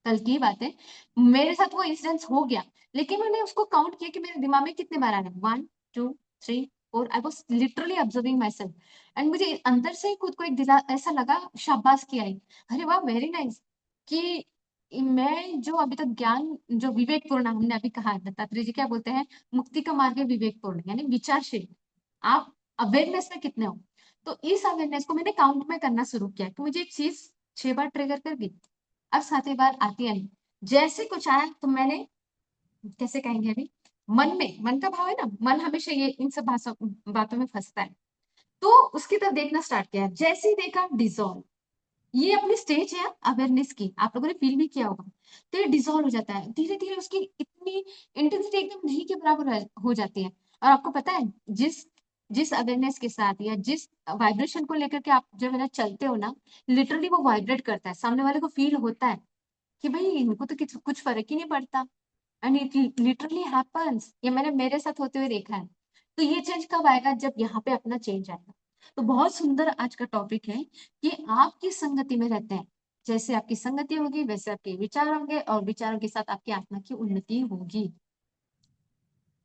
कल की ही बात है। मेरे साथ वो इंसिडेंस हो गया, लेकिन मैंने उसको काउंट किया कि मेरे दिमाग में कितने बार आ रहे हैं, 1 2 3 4। I was literally observing my self, and मुझे अंदर से ही खुद को एक दिला ऐसा लगा, शाबाश किया है, अरे वाह वेरी नाइस। कि मैं जो अभी तक ज्ञान, जो विवेकपूर्ण हमने अभी कहा, दत्तात्रेय जी क्या बोलते हैं, मुक्ति का मार्ग है विवेकपूर्ण, यानी विचारशील। आप अवेयरनेस में कितने हो? तो इस अवेयरनेस को मैंने काउंट में करना शुरू किया कि मुझे एक चीज 6 बार ट्रिगर कर गई, अब 7वीं बार आती है नहीं। जैसे कुछ आया तो मैंने, कैसे कहेंगे अभी, मन में, मन का भाव है ना, मन हमेशा ये इन सब भाषा बातों में फंसता है। तो उसकी तरफ देखना स्टार्ट किया, जैसे ही देखा डिसॉल्व। ये अपनी स्टेज है अवेयरनेस की, आप लोगों ने फील भी किया होगा। तो ये डिसॉल्व हो जाता है धीरे धीरे, उसकी इतनी इंटेंसिटी एकदम नहीं के बराबर हो जाती है। और आपको पता है, जिस जिस अवेयरनेस के साथ या जिस वाइब्रेशन को लेकर के आप जब है ना चलते हो ना, लिटरली वो वाइब्रेट करता है, सामने वाले को फील होता है कि भाई इनको तो कुछ फर्क ही नहीं पड़ता। एंड इट लिटरली हैपेंस, ये मैंने मेरे साथ होते हुए देखा है। तो ये चेंज कब आएगा? जब यहाँ पे अपना चेंज आएगा। तो बहुत सुंदर आज का टॉपिक है कि आप किस संगति में रहते हैं। जैसे आपकी संगति होगी, वैसे आपके विचार होंगे, और विचारों के साथ आपकी आत्मा की उन्नति होगी।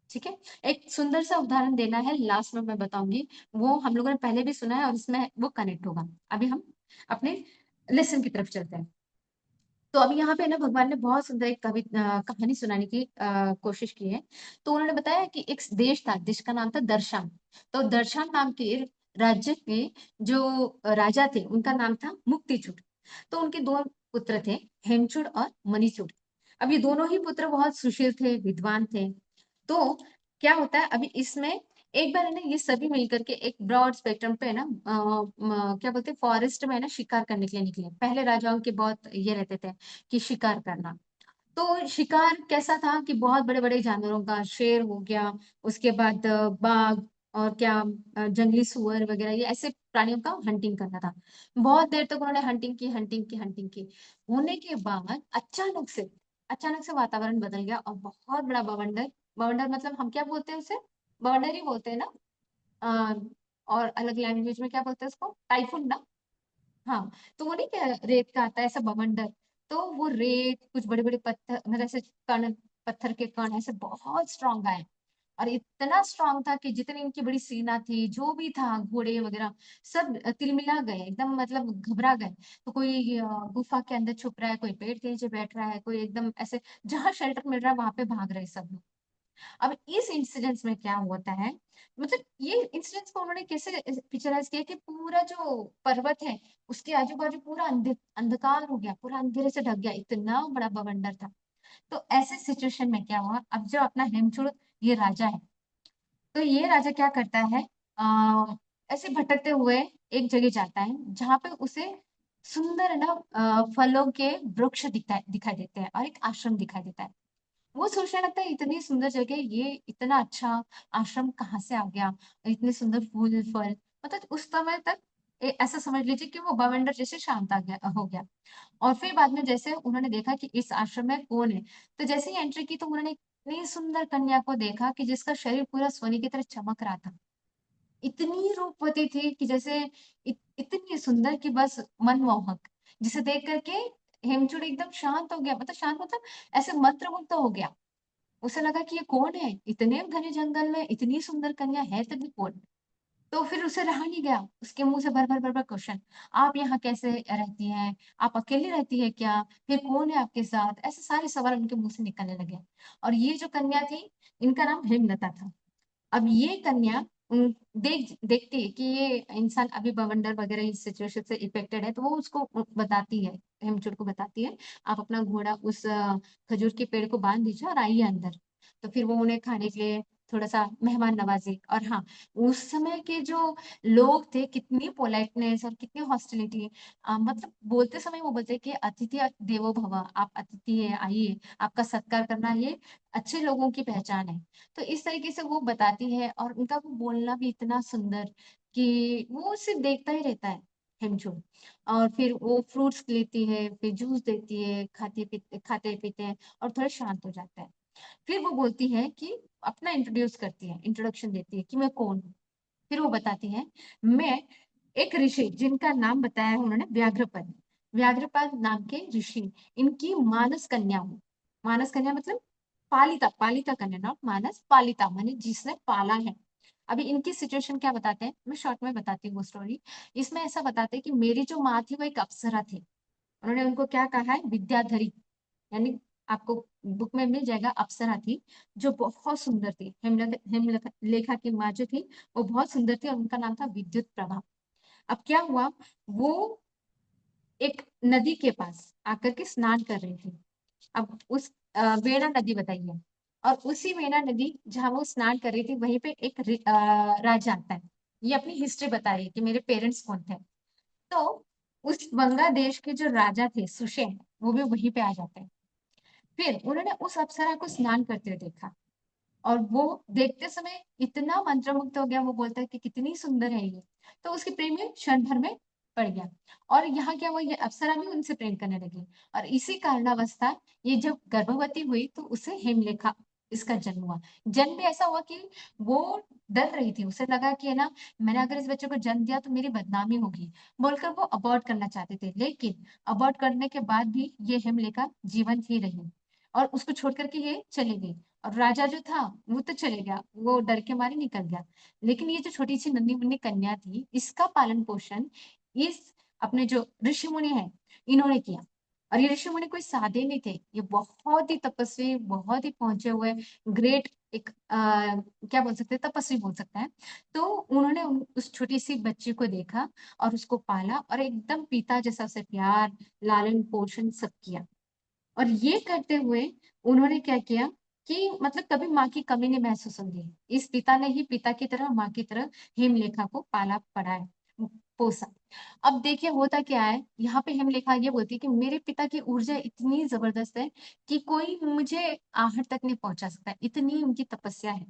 ठीक है, एक सुंदर सा उदाहरण देना है, लास्ट में मैं बताऊंगी। वो हम लोगों ने पहले भी सुना है और इसमें वो कनेक्ट होगा। अभी हम अपने लेसन की तरफ चलते हैं। तो अभी यहाँ पे ना भगवान ने बहुत सुंदर एक कहानी सुनाने की कोशिश की है। तो उन्होंने बताया कि एक देश था जिसका नाम था दर्शान। तो दर्शान नाम के राज्य के जो राजा थे, उनका नाम था मुक्तिचूड़। तो उनके 2 पुत्र थे, हेमचूड़ और मणिचूड़। अब ये दोनों ही पुत्र बहुत सुशील थे, विद्वान थे। तो क्या होता है, अभी इसमें एक बार है ना ये सभी मिलकर के एक ब्रॉड स्पेक्ट्रम पे है ना क्या बोलते हैं फॉरेस्ट में है ना शिकार करने के लिए निकले। पहले राजाओं के बहुत ये रहते थे कि शिकार करना। तो शिकार कैसा था कि बहुत बड़े बड़े जानवरों का, शेर हो गया, उसके बाद बाघ, और क्या जंगली सुअर वगैरह, ये ऐसे प्राणियों का हंटिंग करना था। बहुत देर तक उन्होंने हंटिंग की। होने के बाद अचानक से वातावरण बदल गया और बहुत बड़ा बवंडर, बवंडर मतलब हम क्या बोलते हैं उसे, बवंडर ही बोलते हैं ना। अ, और अलग लैंग्वेज में क्या बोलते हैं उसको, टाइफून ना। हाँ, तो वो नहीं क्या रेत का आता है ऐसा बवंडर। तो वो रेत, कुछ बड़े बड़े पत्थर, मतलब ऐसे कण, पत्थर के कण ऐसे बहुत स्ट्रांग आए। और इतना स्ट्रांग था कि जितनी इनकी बड़ी सेना थी, जो भी था, घोड़े वगैरह, सब तिलमिला गए एकदम, मतलब घबरा गए। तो कोई गुफा के अंदर छुप रहा है, कोई पेड़ के नीचे बैठ रहा है, कोई एकदम ऐसे जहां शेल्टर मिल रहा है वहां पे भाग रहे सब लोग। अब इस इंसिडेंस में क्या होता है, मतलब ये इंसिडेंस को उन्होंने कैसे पिक्चराइज किया कि पूरा जो पर्वत है उसके आजू बाजू पूरा अंधकार हो गया, पूरा अंधेरे से ढक गया, इतना बड़ा बवंडर था। तो ऐसे सिचुएशन में क्या हुआ, अब जो अपना हेमचूड़ ये राजा है, तो ये राजा क्या करता है, ऐसे भटकते हुए एक जगह जाता है जहां पे उसे सुंदर है ना फलों के वृक्ष दिखाई दिखाई देते हैं और एक आश्रम दिखाई देता है। वो सोचने लगता है इतनी सुंदर जगह, ये इतना अच्छा आश्रम कहाँ से आ गया, इतने सुंदर फूल फल। मतलब उस समय तक ऐसा समझ लीजिए कि वो बवंडर जैसे शांत आ गया हो गया। और फिर बाद में जैसे उन्होंने देखा कि इस आश्रम में कौन है, तो जैसे ही एंट्री की तो उन्होंने इतनी सुंदर कन्या को देखा कि जिसका शरीर पूरा सोने की तरह चमक रहा था। इतनी रूपवती थी कि जैसे इतनी सुंदर कि बस मनमोहक, जिसे देख करके हेमचूड़ एकदम शांत हो गया, मतलब शांत मतलब ऐसे मंत्रमुग्ध हो गया। उसे लगा कि ये कौन है, इतने घने जंगल में इतनी सुंदर कन्या है तभी कौन। तो फिर उसे रहा नहीं गया, उसके मुंह से भर भर क्वेश्चन, आप यहाँ कैसे रहती हैं, आप अकेली रहती है क्या, फिर कौन है आपके साथ, ऐसे सारे सवाल उनके मुंह से निकलने लगे। और ये जो कन्या थी, इनका नाम हेमलता था। अब ये कन्या देखती है कि ये इंसान अभी बवंडर वगैरह इस सिचुएशन से इफेक्टेड है, तो वो उसको बताती है, हेमचूड़ को बताती है, आप अपना घोड़ा उस खजूर के पेड़ को बांध दीजिए और आइए अंदर। तो फिर वो उन्हें खाने के लिए थोड़ा सा मेहमान नवाजी। और हाँ, उस समय के जो लोग थे, कितनी पोलाइटनेस और कितनी हॉस्टिलिटी, मतलब बोलते समय वो बोलते कि अतिथि देवो भव, आप अतिथि है, आइए, आपका सत्कार करना ये अच्छे लोगों की पहचान है। तो इस तरीके से वो बताती है, और उनका वो बोलना भी इतना सुंदर कि वो सिर्फ देखता ही रहता है हेमचूड़। और फिर वो फ्रूट्स लेती है, फिर जूस देती है, खाते पीते हैं और थोड़ा शांत हो जाता है। फिर वो बोलती है कि अपना इंट्रोड्यूस करती है, इंट्रोडक्शन देती है कि मैं कौन हूँ। फिर वो बताती है, मैं एक ऋषि, जिनका नाम बताया है उन्होंने व्याघ्रपद, व्याघ्रपाद नाम के ऋषि, इनकी मानस कन्या हूँ। मानस कन्या मतलब पालिता, पालिता कन्या, नॉट मानस, पालिता माने जिसने पाला है। अभी इनकी सिचुएशन क्या बताते हैं, मैं शॉर्ट में बताती हूँ वो स्टोरी। इसमें ऐसा बताते हैं कि मेरी जो माँ थी वो एक अप्सरा थी। उन्होंने उनको क्या कहा है, विद्याधरी, यानी आपको बुक में मिल जाएगा, अप्सरा थी जो बहुत सुंदर थी। हेमलेखा की माँ जो थी वो बहुत सुंदर थी और उनका नाम था विद्युत प्रभा। अब क्या हुआ, वो एक नदी के पास आकर के स्नान कर रही थी। अब उस वेणा नदी बताइए, और उसी वेणा नदी जहाँ वो स्नान कर रही थी वहीं पे एक राजा आता है। ये अपनी हिस्ट्री बता रही है कि मेरे पेरेंट्स कौन थे। तो उस बांग्लादेश के जो राजा थे सुषेण, वो भी वहीं पे आ जाते हैं। फिर उन्होंने उस अप्सरा को स्नान करते हुए देखा, और वो देखते समय इतना मंत्रमुग्ध हो गया, वो बोलता है कि कितनी सुंदर है ये। तो उसके प्रेम में क्षण भर में पड़ गया। और यहाँ क्या हुआ, ये अप्सरा भी उनसे प्रेम करने लगी। और इसी कारणावस्था ये जब गर्भवती हुई तो उसे हेमलेखा इसका जन्म हुआ। जन्म भी ऐसा हुआ कि वो डर रही थी, उसे लगा कि है ना, मैंने अगर इस बच्चे को जन्म दिया तो मेरी बदनामी होगी, बोलकर वो अबॉर्ट करना चाहते थे। लेकिन अबॉर्ट करने के बाद भी ये हेमलेखा जीवंत ही रही और उसको छोड़ करके ये चली गई। और राजा जो था वो तो चले गया, वो डर के मारे निकल गया। लेकिन ये जो छोटी सी नन्ही मुन्नी कन्या थी, इसका पालन पोषण इस अपने जो ऋषि मुनि है इन्होंने किया। और ये ऋषि मुनि कोई सादे नहीं थे, ये बहुत ही तपस्वी, बहुत ही पहुंचे हुए ग्रेट, एक क्या बोल सकते हैं, तपस्वी बोल सकते हैं। तो उन्होंने उस छोटी सी बच्ची को देखा और उसको पाला और एकदम पिता जैसा उसे प्यार, लालन पोषण सब किया। और ये करते हुए उन्होंने क्या किया कि मतलब कभी माँ की कमी नहीं महसूस होगी। इस पिता ने ही पिता की तरह, माँ की तरह हेमलेखा को पाला पढ़ाया, पोसा। अब देखिए होता क्या है, यहाँ पे हेमलेखा ये बोलती है कि मेरे पिता की ऊर्जा इतनी ज़बरदस्त है कि कोई मुझे आहट तक नहीं पहुँचा सकता, इतनी उनकी तपस्या है।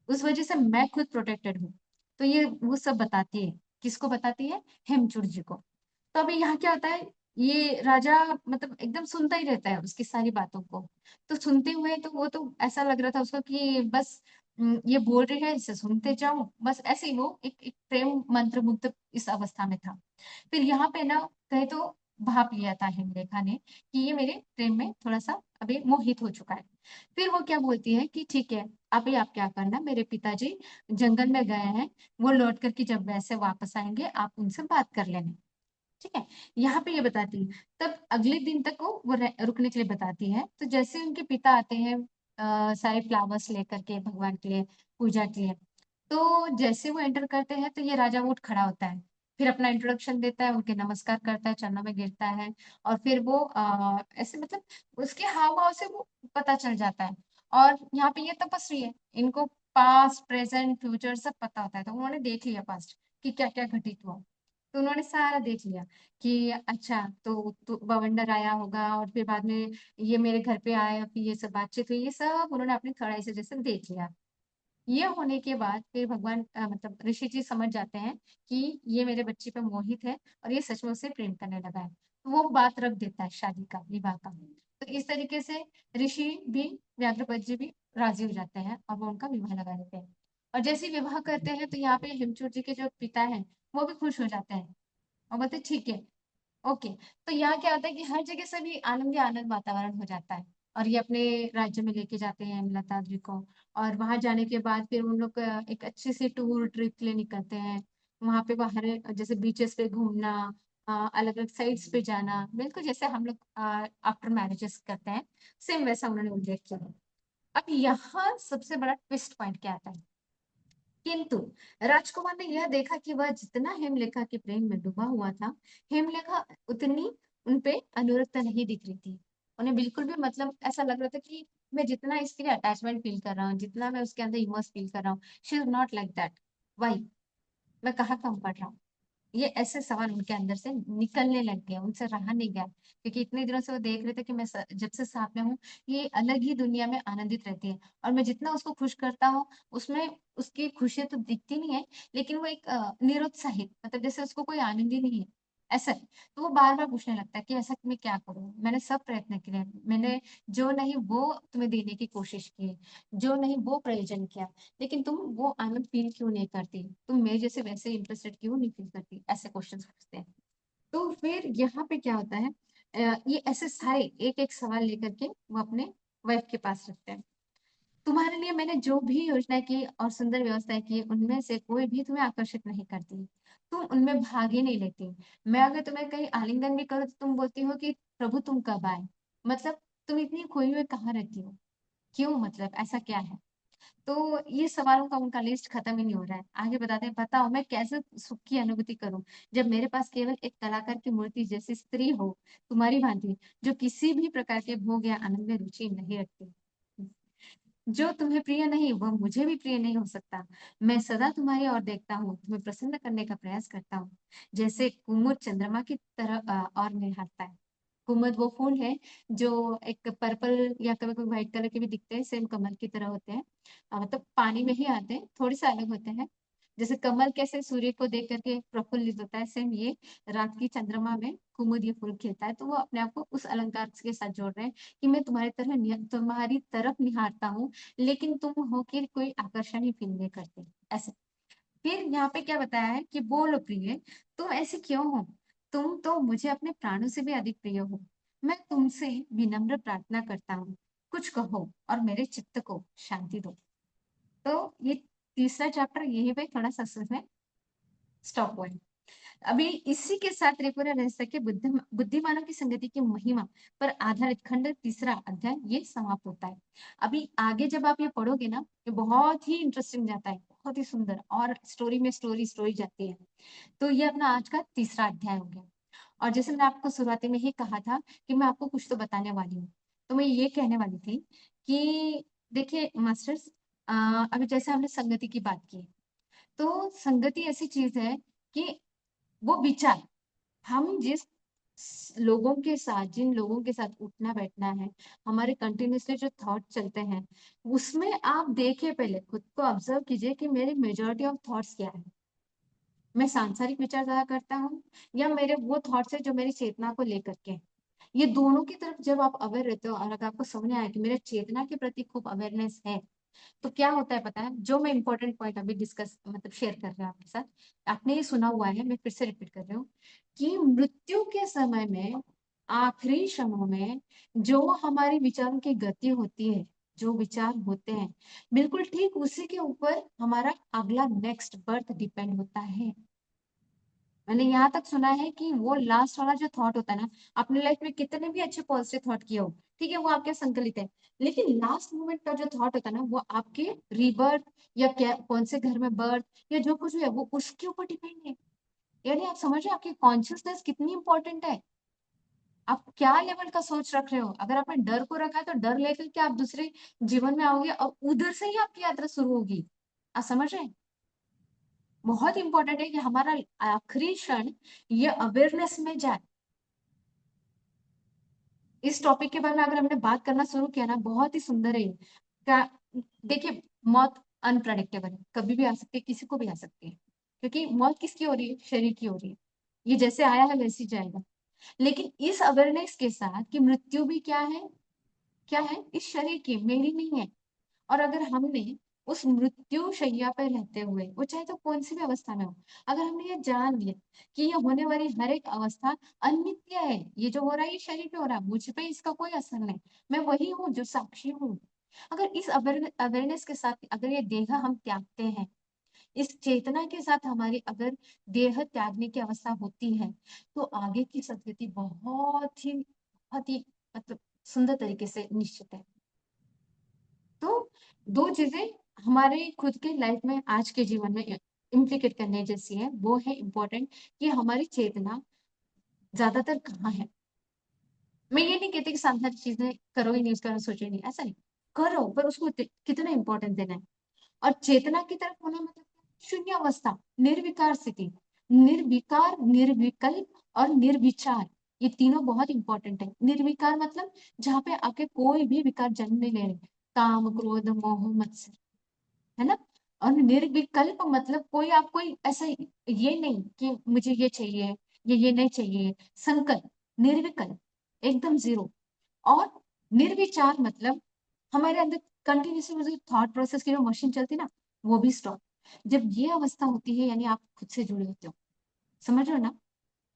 उस वजह से मैं खुद प्रोटेक्टेड हूँ। तो ये वो सब बताती है। किसको बताती है? हेमचूड़ जी को। तो अभी यहाँ क्या होता है, ये राजा मतलब एकदम सुनता ही रहता है उसकी सारी बातों को। तो सुनते हुए तो वो तो ऐसा लग रहा था उसको कि बस ये बोल रही है, इसे सुनते जाओ। बस ऐसे ही वो एक प्रेम मंत्रमुग्ध इस अवस्था में था। फिर यहाँ पे ना कहे तो भाप लिया था हेमलेखा ने कि ये मेरे प्रेम में थोड़ा-सा अभी मोहित हो चुका है। फिर वो क्या बोलती है कि ठीक है, अभी आप क्या करना, मेरे पिताजी जंगल में गए हैं, वो लौट कर के जब वैसे वापस आएँगे, आप उनसे बात कर लेना। ठीक है? यहाँ पे ये बताती है। तब अगले दिन तक वो रुकने के लिए बताती है। तो जैसे उनके पिता आते हैं सारे फ्लावर्स लेकर के भगवान के लिए, पूजा के लिए। तो जैसे वो एंटर करते हैं तो ये राजा उठ खड़ा होता है। फिर अपना इंट्रोडक्शन देता है, उनके नमस्कार करता है, चरणों में गिरता है और फिर वो ऐसे मतलब उसके हाव-भाव से वो पता चल जाता है। और यहाँ पे ये तपस्वी है, इनको पास्ट, प्रेज़ेंट, फ्यूचर सब पता होता है। तो उन्होंने देख लिया पास्ट कि क्या-क्या घटित हुआ। तो उन्होंने सारा देख लिया कि अच्छा तो बवंडर आया होगा और फिर बाद में ये मेरे घर पे आया, फिर ये सब बातचीत हुई, ये सब उन्होंने अपनी थड़ाई से जैसे देख लिया। ये होने के बाद फिर भगवान मतलब ऋषि जी समझ जाते हैं कि ये मेरे बच्चे पे मोहित है और ये सच में उससे प्रेम करने लगा है। तो वो बात रख देता है शादी का, विवाह का। तो इस तरीके से ऋषि भी, व्याघ्रपद जी भी राज़ी हो जाते हैं और वो उनका विवाह लगा देते हैं। और जैसे ही विवाह करते हैं तो यहाँ पे हिमचूर जी के जो पिता हैं, वो भी खुश हो जाते हैं और बोलते हैं ठीक है, ओके। तो यहाँ क्या होता है कि हर जगह से भी आनंद ही आनंद वातावरण हो जाता है और ये अपने राज्य में लेके जाते हैं लताद्रि को। और वहां जाने के बाद फिर उन लोग एक अच्छी सी टूर ट्रिप के लिए निकलते हैं। वहां पे बाहर जैसे बीचेस पे घूमना, अलग अलग साइट्स पे जाना, बिल्कुल जैसे हम लोग आफ्टर मैरिजेस करते हैं, सेम वैसा उन्होंने उल्लेख किया है। अब यहाँ सबसे बड़ा ट्विस्ट पॉइंट क्या आता है, किंतु राजकुमार ने यह देखा कि वह जितना हेमलेखा के प्रेम में डूबा हुआ था, हेमलेखा उतनी उनपे अनुरक्त नहीं दिख रही थी। उन्हें बिल्कुल भी मतलब ऐसा लग रहा था कि मैं जितना इसके लिए अटैचमेंट फील कर रहा हूँ, जितना मैं उसके अंदर इमर्स फील कर रहा हूँ, she is not like that. Why? मैं कहाँ कम पड़ रहा हूँ? ये ऐसे सवाल उनके अंदर से निकलने लग गए, उनसे रहा नहीं गया, क्योंकि इतने दिनों से वो देख रहे थे कि मैं जब से साथ में हूँ, ये अलग ही दुनिया में आनंदित रहती है और मैं जितना उसको खुश करता हूँ, उसमें उसकी खुशियाँ तो दिखती नहीं है, लेकिन वो एक निरुत्साहित, मतलब जैसे उसको कोई आनंद ही नहीं है, ऐसा है। तो वो बार-बार पूछने लगता है कि ऐसा मैं क्या करूँ? मैंने सब प्रयत्न किए, मैंने जो नहीं वो तुम्हें देने की कोशिश की, जो नहीं वो प्रयोजन किया, लेकिन तुम वो आनंद फ़ील क्यों नहीं करती? तुम मेरे जैसे वैसे इंटरेस्टेड क्यों नहीं फ़ील करती? ऐसे क्वेश्चन्स पूछते हैं। तो फिर यहाँ पे क्या होता है, ये ऐसे सारे एक-एक सवाल लेकर के वो अपने वाइफ़ के पास रखते हैं। तुम्हारे लिए मैंने जो भी योजनाएँ की और सुंदर व्यवस्थाएँ की, उनमें से कोई भी तुम्हें आकर्षित नहीं करती। तुम उनमें भाग ही नहीं लेती। मैं अगर तुम्हें कहीं आलिंगन भी करूँ तो तुम बोलती हो कि प्रभु तुम कब आए? मतलब तुम इतनी खोई हुई कहाँ रहती हो? क्यों, मतलब ऐसा क्या है? तो ये सवालों का उनका लिस्ट खत्म ही नहीं हो रहा है। आगे बताते हैं, बताओ मैं कैसे सुख की अनुभूति करूँ, जब मेरे पास केवल एक कलाकार की मूर्ति जैसी स्त्री हो, तुम्हारी भांति, जो किसी भी प्रकार के भोग या आनंद में रुचि नहीं रखती। जो तुम्हें प्रिय नहीं, वह मुझे भी प्रिय नहीं हो सकता। मैं सदा तुम्हारी ओर देखता हूँ, तुम्हें प्रसन्न करने का प्रयास करता हूँ, जैसे कुमुद चंद्रमा की तरह और निहारता है। कुमुद वो फूल है जो एक पर्पल या कभी-कभी व्हाइट कलर के भी दिखते हैं, सेम कमल की तरह होते हैं। मतलब पानी में ही आते हैं, थोड़े-से अलग होते हैं। जैसे कमल कैसे सूर्य को देख कर के प्रफुल्लित होता है, सेम ये रात की चंद्रमा में कुमुद ये फूल खिलता है, तो वो अपने आप को उस अलंकार के साथ जोड़ रहे हैं कि मैं तुम्हारी तरफ निहारता हूँ, लेकिन तुम हो के कोई आकर्षण ही फ़ील नहीं करते, ऐसे। फिर यहाँ पे क्या बताया है कि बोलो प्रिय, तुम ऐसी क्यों हो? तुम तो मुझे अपने प्राणों से भी अधिक प्रिय हो। मैं तुमसे विनम्र प्रार्थना करता हूँ, कुछ कहो और मेरे चित्त को शांति दो। तो ये तीसरा चैप्टर यहीं पे थोड़ा-सा उसमें स्टॉप हुआ है। अभी इसी के साथ त्रिपुरा रहस्य के बुद्धिमानों की संगति की महिमा पर आधारित खंड तीसरा अध्याय ये समाप्त होता है। अभी आगे जब आप ये पढ़ोगे ना, ये बहुत ही इंटरेस्टिंग जाता है, बहुत ही सुंदर, और स्टोरी में स्टोरी जाती है। तो ये अपना आज का तीसरा अध्याय हो गया। और जैसे मैं आपको शुरुआती में ही कहा था कि मैं आपको कुछ तो बताने वाली हूँ। तो मैं ये कहने वाली थी कि देखिए मास्टर्स, अभी जैसे हमने संगति की बात की, तो संगति ऐसी चीज है कि वो विचार, हम लोगों के साथ जिन लोगों के साथ उठना बैठना है, हमारे कंटिन्यूसली जो थॉट चलते हैं, उसमें आप देखिए, पहले खुद को ऑब्जर्व कीजिए कि मेरी मेजोरिटी ऑफ थॉट्स क्या है। मैं सांसारिक विचार ज्यादा करता हूँ या मेरे वो थॉट्स है जो मेरी चेतना को लेकर के हैं? ये दोनों की तरफ जब आप अवेयर रहते हो और अगर आपको समझ में आया कि मेरे चेतना के प्रति खूब अवेयरनेस है, तो क्या होता है पता है, जो मैं इंपॉर्टेंट पॉइंट अभी डिस्कस मतलब शेयर कर रही हूँ आपके साथ, आपने ये सुना हुआ है, मैं फिर से रिपीट कर रही हूँ कि मृत्यु के समय में, आखिरी क्षणों में, जो हमारी विचारों की गति होती है, जो विचार होते हैं, बिल्कुल ठीक उसी के ऊपर हमारा अगला नेक्स्ट बर्थ डिपेंड होता है। मैंने यहाँ तक सुना है कि वो लास्ट वाला जो थॉट होता है ना, अपने लाइफ में कितने भी अच्छे पॉजिटिव थॉट किए हो, ठीक है, वो आपके संकलित है, लेकिन लास्ट मोमेंट का जो थॉट होता है ना, वो आपके रीबर्थ या क्या कौन से घर में बर्थ या जो कुछ भी है, वो उसके ऊपर डिपेंड है। यानी आप समझ रहे हो आपकी कॉन्शियसनेस कितनी इंपॉर्टेंट है। आप क्या लेवल का सोच रख रहे हो। अगर आपने डर को रखा है तो डर लेकर के आप दूसरे जीवन में आओगे और उधर से ही आपकी यात्रा शुरू होगी। आप समझ रहे हैं। बहुत इंपॉर्टेंट है कि हमारा आखिरी क्षण ये अवेयरनेस में जाए। इस टॉपिक के बारे में अगर हमने बात करना शुरू किया ना, बहुत ही सुंदर है ये। क्या, देखिए, मौत अनप्रडिक्टेबल है, कभी भी आ सकती है, किसी को भी आ सकती है, क्योंकि मौत किसकी हो रही है, शरीर की हो रही है। ये जैसे आया है वैसे ही जाएगा। लेकिन इस अवेयरनेस के साथ कि मृत्यु भी क्या है, क्या है, इस शरीर की, मेरी नहीं है। और अगर हमने उस मृत्यु शैया पे रहते हुए, वो चाहे तो कौन सी भी अवस्था में हो, अगर हमने ये जान लिया कि ये होने वाली हर एक अवस्था अनित्य है, ये जो हो रहा है ये शरीर पे हो रहा है, मुझ पे इसका कोई असर नहीं, मैं वही हूँ जो साक्षी हूँ। अगर इस अवेयरनेस के साथ अगर ये देह हम त्यागते हैं, इस चेतना के साथ हमारी अगर देह त्यागने की अवस्था होती है, तो आगे की सदगति बहुत ही मतलब सुंदर तरीके से निश्चित है। तो दो चीजें हमारे खुद के लाइफ में, आज के जीवन में इम्प्लीकेट करने जैसी है, वो है इम्पोर्टेंट कि हमारी चेतना ज्यादातर कहाँ है। मैं ये नहीं कहती कि सांसारिक चीजें करो ही नहीं, उसके बारे में सोचो ही नहीं, ऐसा नहीं, करो, पर उसको कितना इंपॉर्टेंट देना है। और चेतना की तरफ होना मतलब शून्य अवस्था, निर्विकार स्थिति, निर्विकार, निर्विकल्प और निर्विचार, ये तीनों बहुत इंपॉर्टेंट है। निर्विकार मतलब जहाँ पे आपके कोई भी विकार जन्म नहीं ले रहे, काम, क्रोध, मोह, मत्सर, है ना। और निर्विकल्प मतलब कोई आपको ऐसा ये नहीं कि मुझे ये चाहिए, ये नहीं चाहिए, संकल्प, निर्विकल्प, एकदम जीरो। और निर्विचार मतलब हमारे अंदर कंटिन्यूसली थॉट प्रोसेस की जो मशीन चलती है ना, वो भी स्टॉप। जब ये अवस्था होती है यानी आप खुद से जुड़े होते हो। समझ रहे हो ना।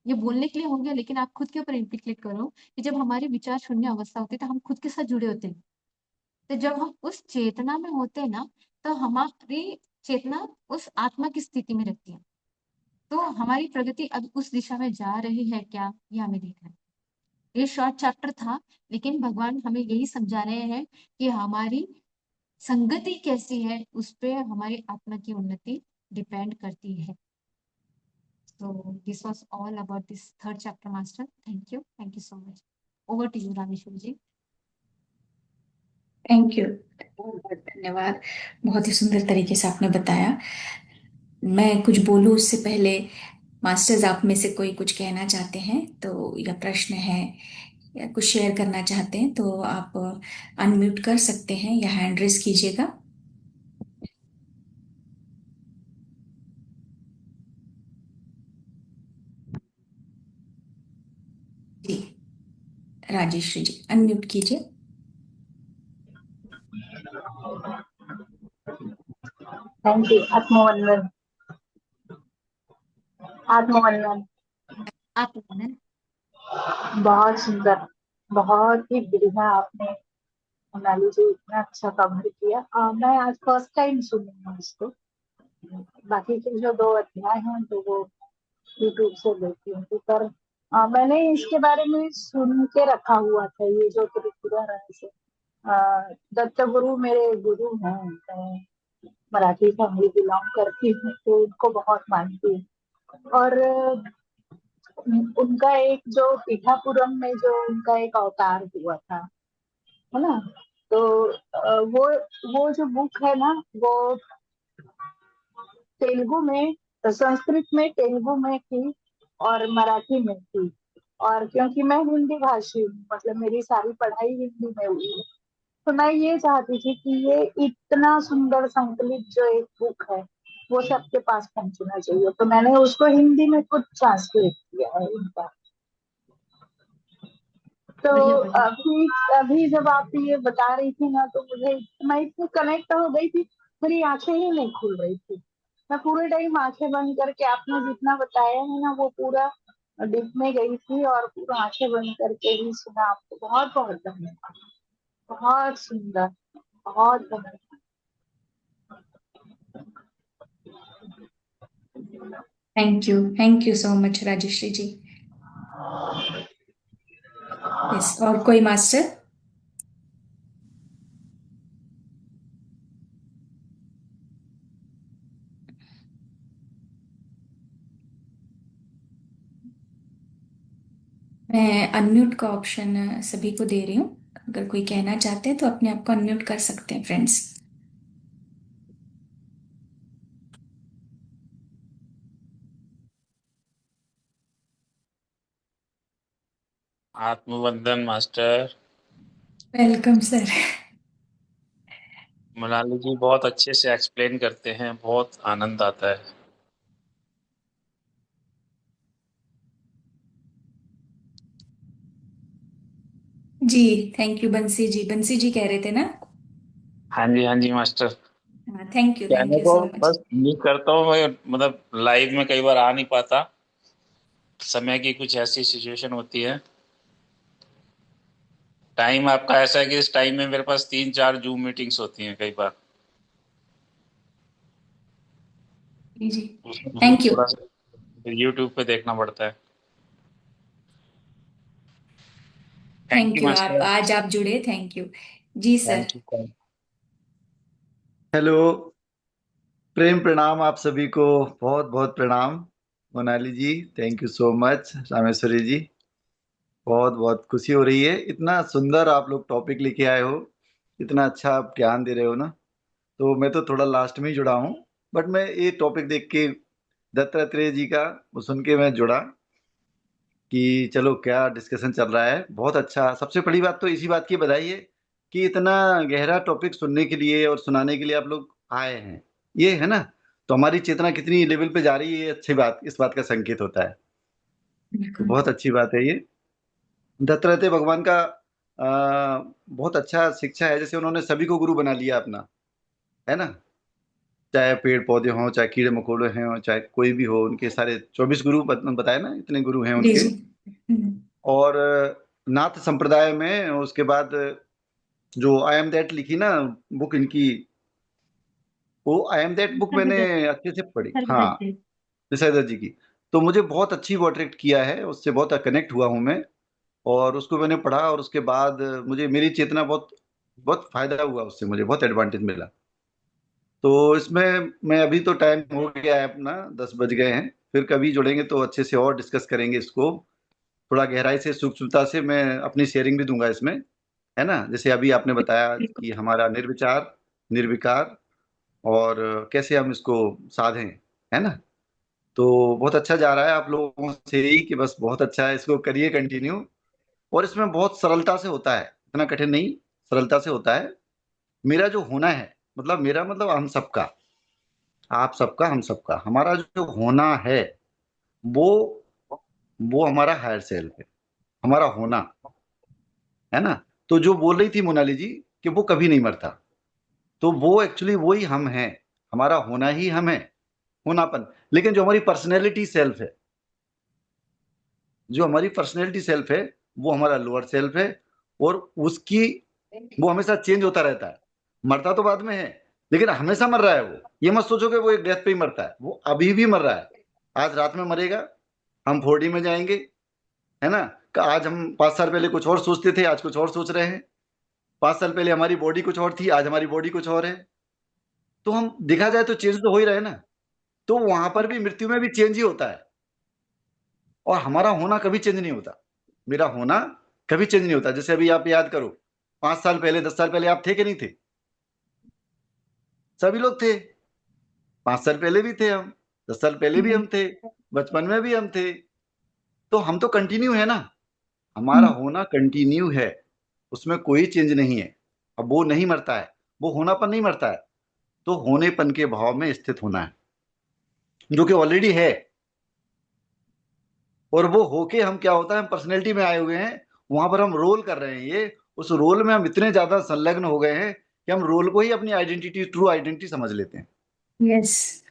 ये बोलने के लिए हो गया, लेकिन आप खुद के ऊपर इम्प्लीकेट करो कि जब हमारी विचार शून्य अवस्था होती है तो हम खुद के साथ जुड़े होते हैं। तो जब हम उस चेतना में होते हैं ना, तो हमारी चेतना उस आत्मा की स्थिति में रहती है। तो हमारी प्रगति अब उस दिशा में जा रही है क्या, ये हमें देखना है। ये शॉर्ट चैप्टर था, लेकिन भगवान हमें यही समझा रहे हैं कि हमारी संगति कैसी है उस पे हमारी आत्मा की उन्नति डिपेंड करती है। तो this was all about this third chapter master. Thank you so much. Over to you Rameshwar ji. Thank you, बहुत बहुत धन्यवाद। बहुत ही सुंदर तरीके से आपने बताया। मैं कुछ बोलूं उससे पहले, मास्टर्स आप में से कोई कुछ कहना चाहते हैं तो, या प्रश्न है या कुछ शेयर करना चाहते हैं तो आप अनम्यूट कर सकते हैं या हैंड रेस कीजिएगा। जी, राजेश्री जी अनम्यूट कीजिए। Thank you. आत्मवंदन। आत्मवंदन। आप बोलें। बहुत सुंदर, बहुत ही बढ़िया आपने एनालिसिस इतना अच्छा कवर किया। मैं आज फर्स्ट टाइम सुनी हूँ इसको। बाकी के जो दो अध्याय हैं तो वो यूट्यूब से देखती हूँ, तो पर मैंने इसके बारे में सुन के रखा हुआ था, ये जो त्रिपुरा रहस्य। दत्त गुरु मेरे गुरु हैं। मैं मराठी फैमिली बिलोंग करती हूँ तो उनको बहुत मानती हूँ। और उनका एक जो पीठापुरम में जो उनका एक अवतार हुआ था, है ना, तो वो जो बुक है ना, वो तेलुगु में, संस्कृत में, तेलुगु में थी और मराठी में थी। और क्योंकि मैं हिंदी भाषी हूँ, मतलब मेरी सारी पढ़ाई हिंदी में हुई है, तो मैं ये चाहती थी कि ये इतना सुंदर संकलित जो एक बुक है वो सबके पास पहुंचना चाहिए, तो मैंने उसको हिंदी में खुद ट्रांसलेट किया है इनका। तो बढ़िया बढ़िया। अभी अभी जब आप ये बता रही थी ना, तो मैं इतनी कनेक्ट हो गई थी, मेरी आंखें ही नहीं खुल रही थी। मैं पूरे टाइम आंखें बंद करके आपने जितना बताया है ना वो पूरा डीप में गई थी और पूरा आंखें बंद करके ही सुना। आपको बहुत बहुत धन्यवाद। बहुत सुंदर, बहुत धन्यवाद। Thank you so much Rajeshri ji. Yes, और कोई मास्टर? मैं अनम्यूट का ऑप्शन सभी को दे रही हूँ। अगर कोई कहना चाहते हैं तो अपने आप को अनम्यूट कर सकते हैं फ्रेंड्स। आत्मवंदन master. Welcome sir. Manali ji बहुत अच्छे से एक्सप्लेन करते हैं, बहुत आनंद आता है। जी थैंक यू बंसी जी। बंसी जी कह रहे थे ना? हाँ जी मास्टर। हाँ, थैंक कहने यू को सो मच। बस उम्मीद करता हूँ मैं, मतलब लाइव में कई बार आ नहीं पाता, समय की कुछ ऐसी सिचुएशन होती है। टाइम आपका ऐसा है कि इस टाइम में मेरे पास 3-4 जूम मीटिंग्स होती हैं कई बार, जी जी, उसमें मुझे थैंक यू। थोड़ा सा यूट्यूब पे देखना पड़ता है। थैंक थैंक यू यू, आप मास्टर। आज आप जुड़े, थैंक यू। जी सर। Thank you. हेलो, प्रेम प्रणाम आप सभी को। बहुत बहुत प्रणाम Monali ji. Thank you so much Rameshwari ji. बहुत बहुत खुशी हो रही है, इतना सुंदर आप लोग टॉपिक लेके आए हो, इतना अच्छा आप ज्ञान दे रहे हो ना। तो मैं तो थोड़ा लास्ट में ही जुड़ा हूँ, बट मैं ये टॉपिक देख के दत्तात्रेय जी का वो सुन के मैं जुड़ा कि चलो क्या डिस्कशन चल रहा है, बहुत अच्छा। सबसे बड़ी बात तो इसी बात की बधाई है कि इतना गहरा टॉपिक सुनने के लिए और सुनाने के लिए आप लोग आए हैं, ये है ना। तो हमारी चेतना कितनी लेवल पे जा रही है, ये अच्छी बात, इस बात का संकेत होता है। तो बिल्कुल। बहुत अच्छी बात है ये। दत्तात्रेय भगवान का बहुत अच्छा शिक्षा है, जैसे उन्होंने सभी को गुरु बना लिया अपना, है ना। चाहे पेड़ पौधे हों, चाहे कीड़े मकोड़े हों, चाहे कोई भी हो, उनके सारे 24 गुरु बताए ना, इतने गुरु हैं जी उनके। जी। हम्म, और नाथ संप्रदाय में उसके बाद जो आई एम दैट लिखी ना बुक इनकी, वो आई एम दैट बुक मैंने सर्वदत्त, अच्छे से पढ़ी, हाँ, सर्वदत्त जी। विषयदत्त जी की। तो मुझे बहुत अच्छी वो अट्रैक्ट किया है, उससे बहुत कनेक्ट हुआ हूँ मैं। और उसको मैंने पढ़ा और उसके बाद मुझे मेरी चेतना बहुत बहुत फायदा हुआ, उससे मुझे बहुत एडवांटेज मिला। तो इसमें मैं अभी तो टाइम हो गया है अपना, 10 बज गए हैं, फिर कभी जुड़ेंगे तो अच्छे से और डिस्कस करेंगे इसको, थोड़ा गहराई से सूक्ष्मता से। मैं अपनी शेयरिंग भी दूंगा इसमें, है ना। जैसे अभी आपने बताया बिल्कुल। कि हमारा निर्विचार, निर्विकार, और कैसे हम इसको साधें, है ना। तो बहुत अच्छा जा रहा है आप लोगों से ही कि बस बहुत अच्छा है, इसको करिए कंटिन्यू। और इसमें बहुत सरलता से होता है, इतना कठिन नहीं, सरलता से होता है। मेरा जो होना है, मतलब मेरा मतलब हम सबका, आप सबका, हम सबका, हमारा जो होना है वो वो हमारा हायर सेल्फ है, हमारा होना, है ना। तो जो बोल रही थी मोनाली जी कि वो कभी नहीं मरता, तो वो एक्चुअली वही हम हैं, हमारा होना ही हम है, होनापन। लेकिन जो हमारी पर्सनैलिटी सेल्फ है, जो हमारी पर्सनैलिटी सेल्फ है, वो हमारा लोअर सेल्फ है। और उसकी, वो हमेशा चेंज होता रहता है। मरता तो बाद में है, लेकिन हमेशा मर रहा है वो। ये मत सोचो कि वो एक डेथ पे ही मरता है, वो अभी भी मर रहा है। आज रात में मरेगा, हम 4D में जाएंगे, है ना। आज हम 5 साल पहले कुछ और सोचते थे, आज कुछ और सोच रहे हैं। 5 साल पहले हमारी बॉडी कुछ और थी, आज हमारी बॉडी कुछ और है। तो हम देखा जाए तो चेंज तो हो ही रहे ना। तो वहां पर भी, मृत्यु में भी चेंज ही होता है। और हमारा होना कभी चेंज नहीं होता, मेरा होना कभी चेंज नहीं होता। जैसे अभी आप याद करो 5 साल पहले, 10 साल पहले आप थे कि नहीं थे? सभी लोग थे। 5 साल पहले भी थे हम, 10 साल पहले भी हम थे, बचपन में भी हम थे। तो हम तो कंटिन्यू है ना, हमारा होना कंटिन्यू है, उसमें कोई चेंज नहीं है। अब वो नहीं मरता है, वो होनापन नहीं मरता है, तो होनेपन के भाव में स्थित होना है, जो कि ऑलरेडी है। और वो होके हम क्या होता है, हम पर्सनैलिटी में आए हुए हैं, वहां पर हम रोल कर रहे हैं। ये उस रोल में हम इतने ज्यादा संलग्न हो गए हैं कि हम रोल को ही अपनी आइडेंटिटी, ट्रू आइडेंटिटी समझ लेते हैं। यस।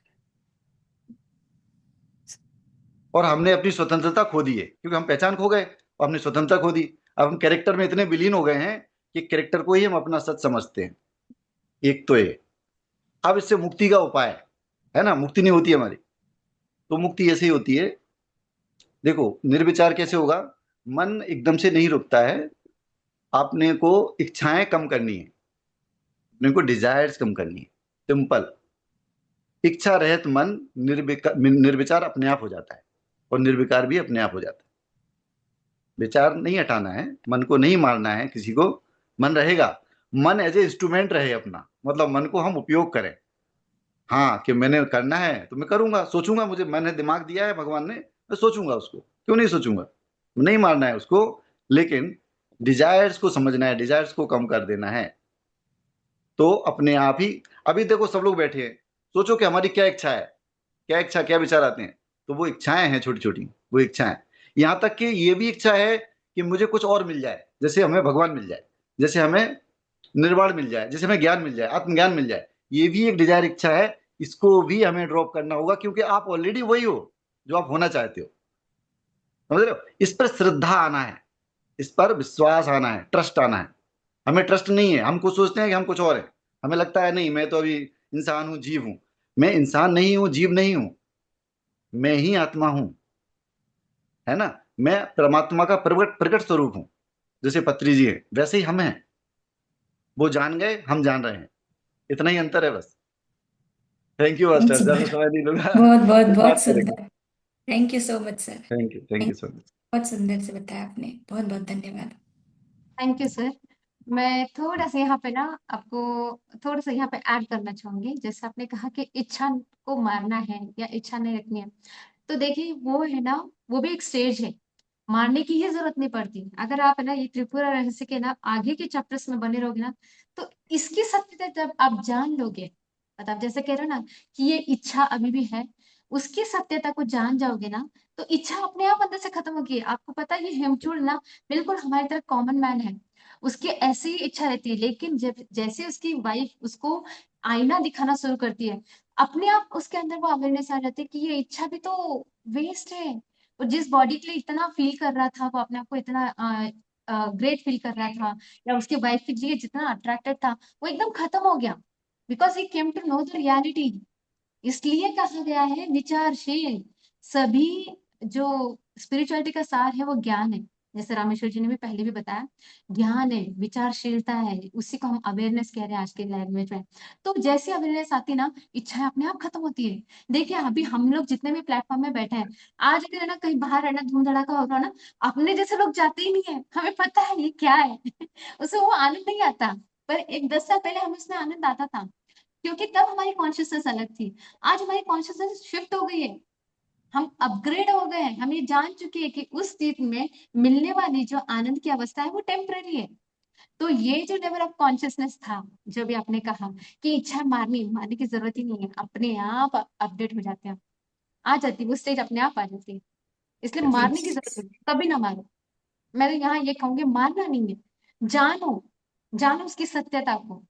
और हमने अपनी स्वतंत्रता खो दी है, क्योंकि हम पहचान खो गए और अपनी स्वतंत्रता खो दी। अब हम कैरेक्टर में इतने विलीन हो गए हैं कि कैरेक्टर को ही हम अपना सच समझते हैं। एक तो ये। अब इससे मुक्ति का उपाय है ना, मुक्ति नहीं होती हमारी, तो मुक्ति ऐसे ही होती है। देखो, निर्विचार कैसे होगा? मन एकदम से नहीं रुकता है। आपने को इच्छाएं कम करनी है, अपने को डिजायर्स कम करनी है, सिंपल। इच्छा रहित मन निर्विचार अपने आप हो जाता है, और निर्विकार भी अपने आप हो जाता है। विचार नहीं हटाना है, मन को नहीं मारना है किसी को। मन रहेगा, मन एज ए इंस्ट्रूमेंट रहे अपना, मतलब मन को हम उपयोग करें। हाँ, कि मैंने करना है तो मैं करूंगा, सोचूंगा, मुझे मैंने दिमाग दिया है भगवान ने, मैं सोचूंगा उसको, क्यों नहीं सोचूंगा? नहीं मारना है उसको, लेकिन डिजायर्स को समझना है, डिजायर्स को कम कर देना है। तो अपने आप ही, अभी देखो सब लोग बैठे हैं, सोचो कि हमारी क्या इच्छा है, क्या इच्छा, क्या विचार आते हैं। तो वो इच्छाएं हैं छोटी छोटी, वो इच्छाएं। यहाँ तक कि ये भी इच्छा है कि मुझे कुछ और मिल जाए, जैसे हमें भगवान मिल जाए, जैसे हमें निर्वाण मिल जाए, जैसे हमें ज्ञान मिल जाए, आत्मज्ञान मिल जाए। ये भी एक डिजायर, इच्छा है। इसको भी हमें ड्रॉप करना होगा, क्योंकि आप ऑलरेडी वही हो जो आप होना चाहते हो। समझ रहे हो? इस पर श्रद्धा आना है, इस पर विश्वास आना है, ट्रस्ट आना है। हमें ट्रस्ट नहीं है, हम कुछ सोचते हैं कि हम कुछ और है। हमें लगता है नहीं, मैं तो अभी इंसान हूं, जीव हूं। मैं इंसान नहीं हूं, जीव नहीं हूं, मैं ही आत्मा हूं, है ना। मैं परमात्मा का प्रकट प्रकट स्वरूप हूं। जैसे पत्री जी है, वैसे ही हम हैं। वो जान गए, हम जान रहे हैं, इतना ही अंतर है बस। थैंक यू बहुत मास्टर, ज्यादा सुंदर। समय नहीं लूंगा, बहुत बहुत फिर बहुत बात करेंगे। सुंदर। Thank you so much sir. Thank you so much. बहुत सुंदर से बताया आपने, बहुत बहुत धन्यवाद। Thank you sir. मैं थोड़ा सा यहाँ पे ना आपको थोड़ा सा यहाँ पे ऐड करना चाहूंगी। जैसे आपने कहा कि इच्छा को मारना है या इच्छा नहीं रखनी है, तो देखिए वो है ना, वो भी एक स्टेज है। मारने की ही जरूरत नहीं पड़ती। अगर आप है ना ये त्रिपुरा रहस्य के ना आगे के चैप्टर्स में बने रहोगे ना, तो इसकी सत्यता जब आप जान लोगे, मतलब जैसे कह रहे हो ना कि ये इच्छा अभी भी है, उसकी सत्यता को जान जाओगे ना, तो इच्छा अपने आप अंदर से खत्म होगी। आपको पता है ये हेमचूड़ ना बिल्कुल हमारी तरह कॉमन मैन है, उसकी ऐसी ही इच्छा रहती है। लेकिन जब जैसे उसकी वाइफ उसको आईना दिखाना शुरू करती है, अपने आप उसके अंदर वो अवेयरनेस आ जाती है कि ये इच्छा भी तो वेस्ट है। वो जिस बॉडी के लिए इतना फील कर रहा था, वो अपने आप को इतना ग्रेट फील कर रहा था, या उसके वाइफ के लिए जितना अट्रैक्टेड था, वो एकदम खत्म हो गया। Because he came to know the reality. इसलिए कहा गया है विचारशील। सभी जो स्पिरिचुअलिटी का सार है वो ज्ञान है। जैसे रामेश्वर जी ने भी पहले भी बताया, ज्ञान है, विचारशीलता है, उसी को हम अवेयरनेस कह रहे हैं आज के लैंग्वेज में। तो जैसे अवेयरनेस आती है ना, इच्छाएं अपने आप खत्म होती है। देखिए अभी हम लोग जितने भी प्लेटफॉर्म में बैठे हैं, आज अगर है ना कहीं बाहर है ना धूम धड़ाका होगा ना, अपने जैसे लोग जाते ही नहीं है। हमें पता है ये क्या है उसमें वो आनंद नहीं आता। पर एक 10 साल पहले हमें उसमें आनंद आता था, क्योंकि तब हमारी कॉन्शियसनेस अलग थी। आज हमारी कॉन्शियसनेस शिफ्ट हो गई है, हम अपग्रेड हो गए हैं। हम ये जान चुके हैं कि उस चीज में मिलने वाली जो आनंद की अवस्था है वो टेम्पररी है। तो ये जो लेवल ऑफ कॉन्शियसनेस था, जो भी आपने कहा कि इच्छा मारनी मारने की जरूरत ही नहीं है, अपने आप अपडेट हो जाते हैं, आ जाती है वो स्टेज, अपने आप आ जाती है। इसलिए मारने की जरूरत नहीं, कभी ना मारो। मैं तो यहाँ ये कहूंगी मारना नहीं है, जानो, जानो उसकी सत्यता को।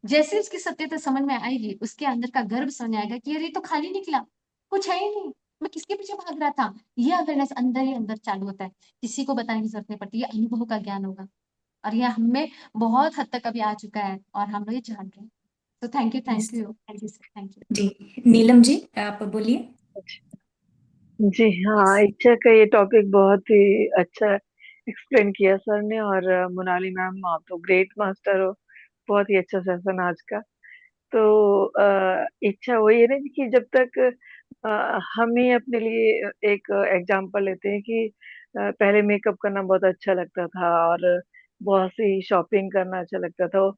जैसे उसकी सत्यता समझ में आएगी, उसके अंदर का गर्व समझ आएगा कि यार ये तो खाली निकला, कुछ है ही नहीं, मैं किसके पीछे भाग रहा था। ये अवेयरनेस अंदर ही अंदर चालू होता है, किसी को बताने की जरूरत नहीं पड़ती, ये अनुभव का ज्ञान होगा। और ये हमें बहुत हद तक अभी आ चुका है और हम लोग ये जान रहे हैं। तो thank you, yes thank you, thank you, thank you. जी। नीलम जी, आप बोलिए। जी हाँ, इच्छा का ये टॉपिक बहुत ही अच्छा एक्सप्लेन किया सर ने। और मोनाली मैम, आप तो ग्रेट मास्टर हो। बहुत ही अच्छा सेशन आज का। तो इच्छा वही है ना कि जब तक हम ही अपने लिए एक एग्जांपल लेते हैं कि पहले मेकअप करना बहुत अच्छा लगता था, और बहुत सी शॉपिंग करना अच्छा लगता था।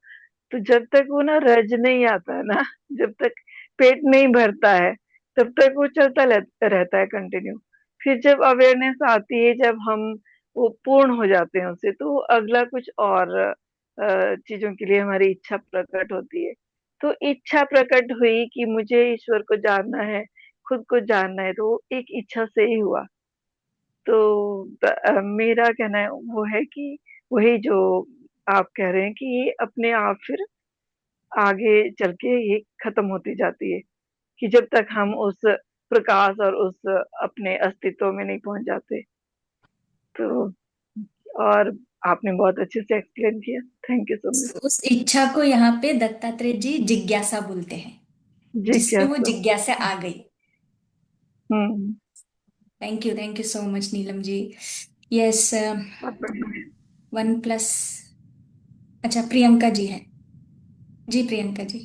तो जब तक वो ना रज नहीं आता है ना, जब तक पेट नहीं भरता है, तब तक वो चलता रहता है कंटिन्यू। फिर जब अवेयरनेस आती है, जब हम वो पूर्ण हो जाते हैं उससे, तो अगला कुछ और चीजों के लिए हमारी इच्छा प्रकट होती है। तो इच्छा प्रकट हुई कि मुझे ईश्वर को जानना है, खुद को जानना है, तो वो एक इच्छा से ही हुआ। तो मेरा कहना है वो है कि वही जो आप कह रहे हैं कि ये अपने आप फिर आगे चल के ये खत्म होती जाती है, कि जब तक हम उस प्रकाश और उस अपने अस्तित्व में नहीं पहुंच जाते। तो और आपने बहुत अच्छे से एक्सप्लेन किया, थैंक यू सो मच। उस इच्छा को यहाँ पे दत्तात्रेय जी जिज्ञासा बोलते हैं, जिसमें वो जिज्ञासा। जिज्ञासा आ गई। हम्म। Thank you so much Neelam ji. Yes. बहुत बढ़िया। One plus. अच्छा, प्रियंका जी है। जी Priyanka ji.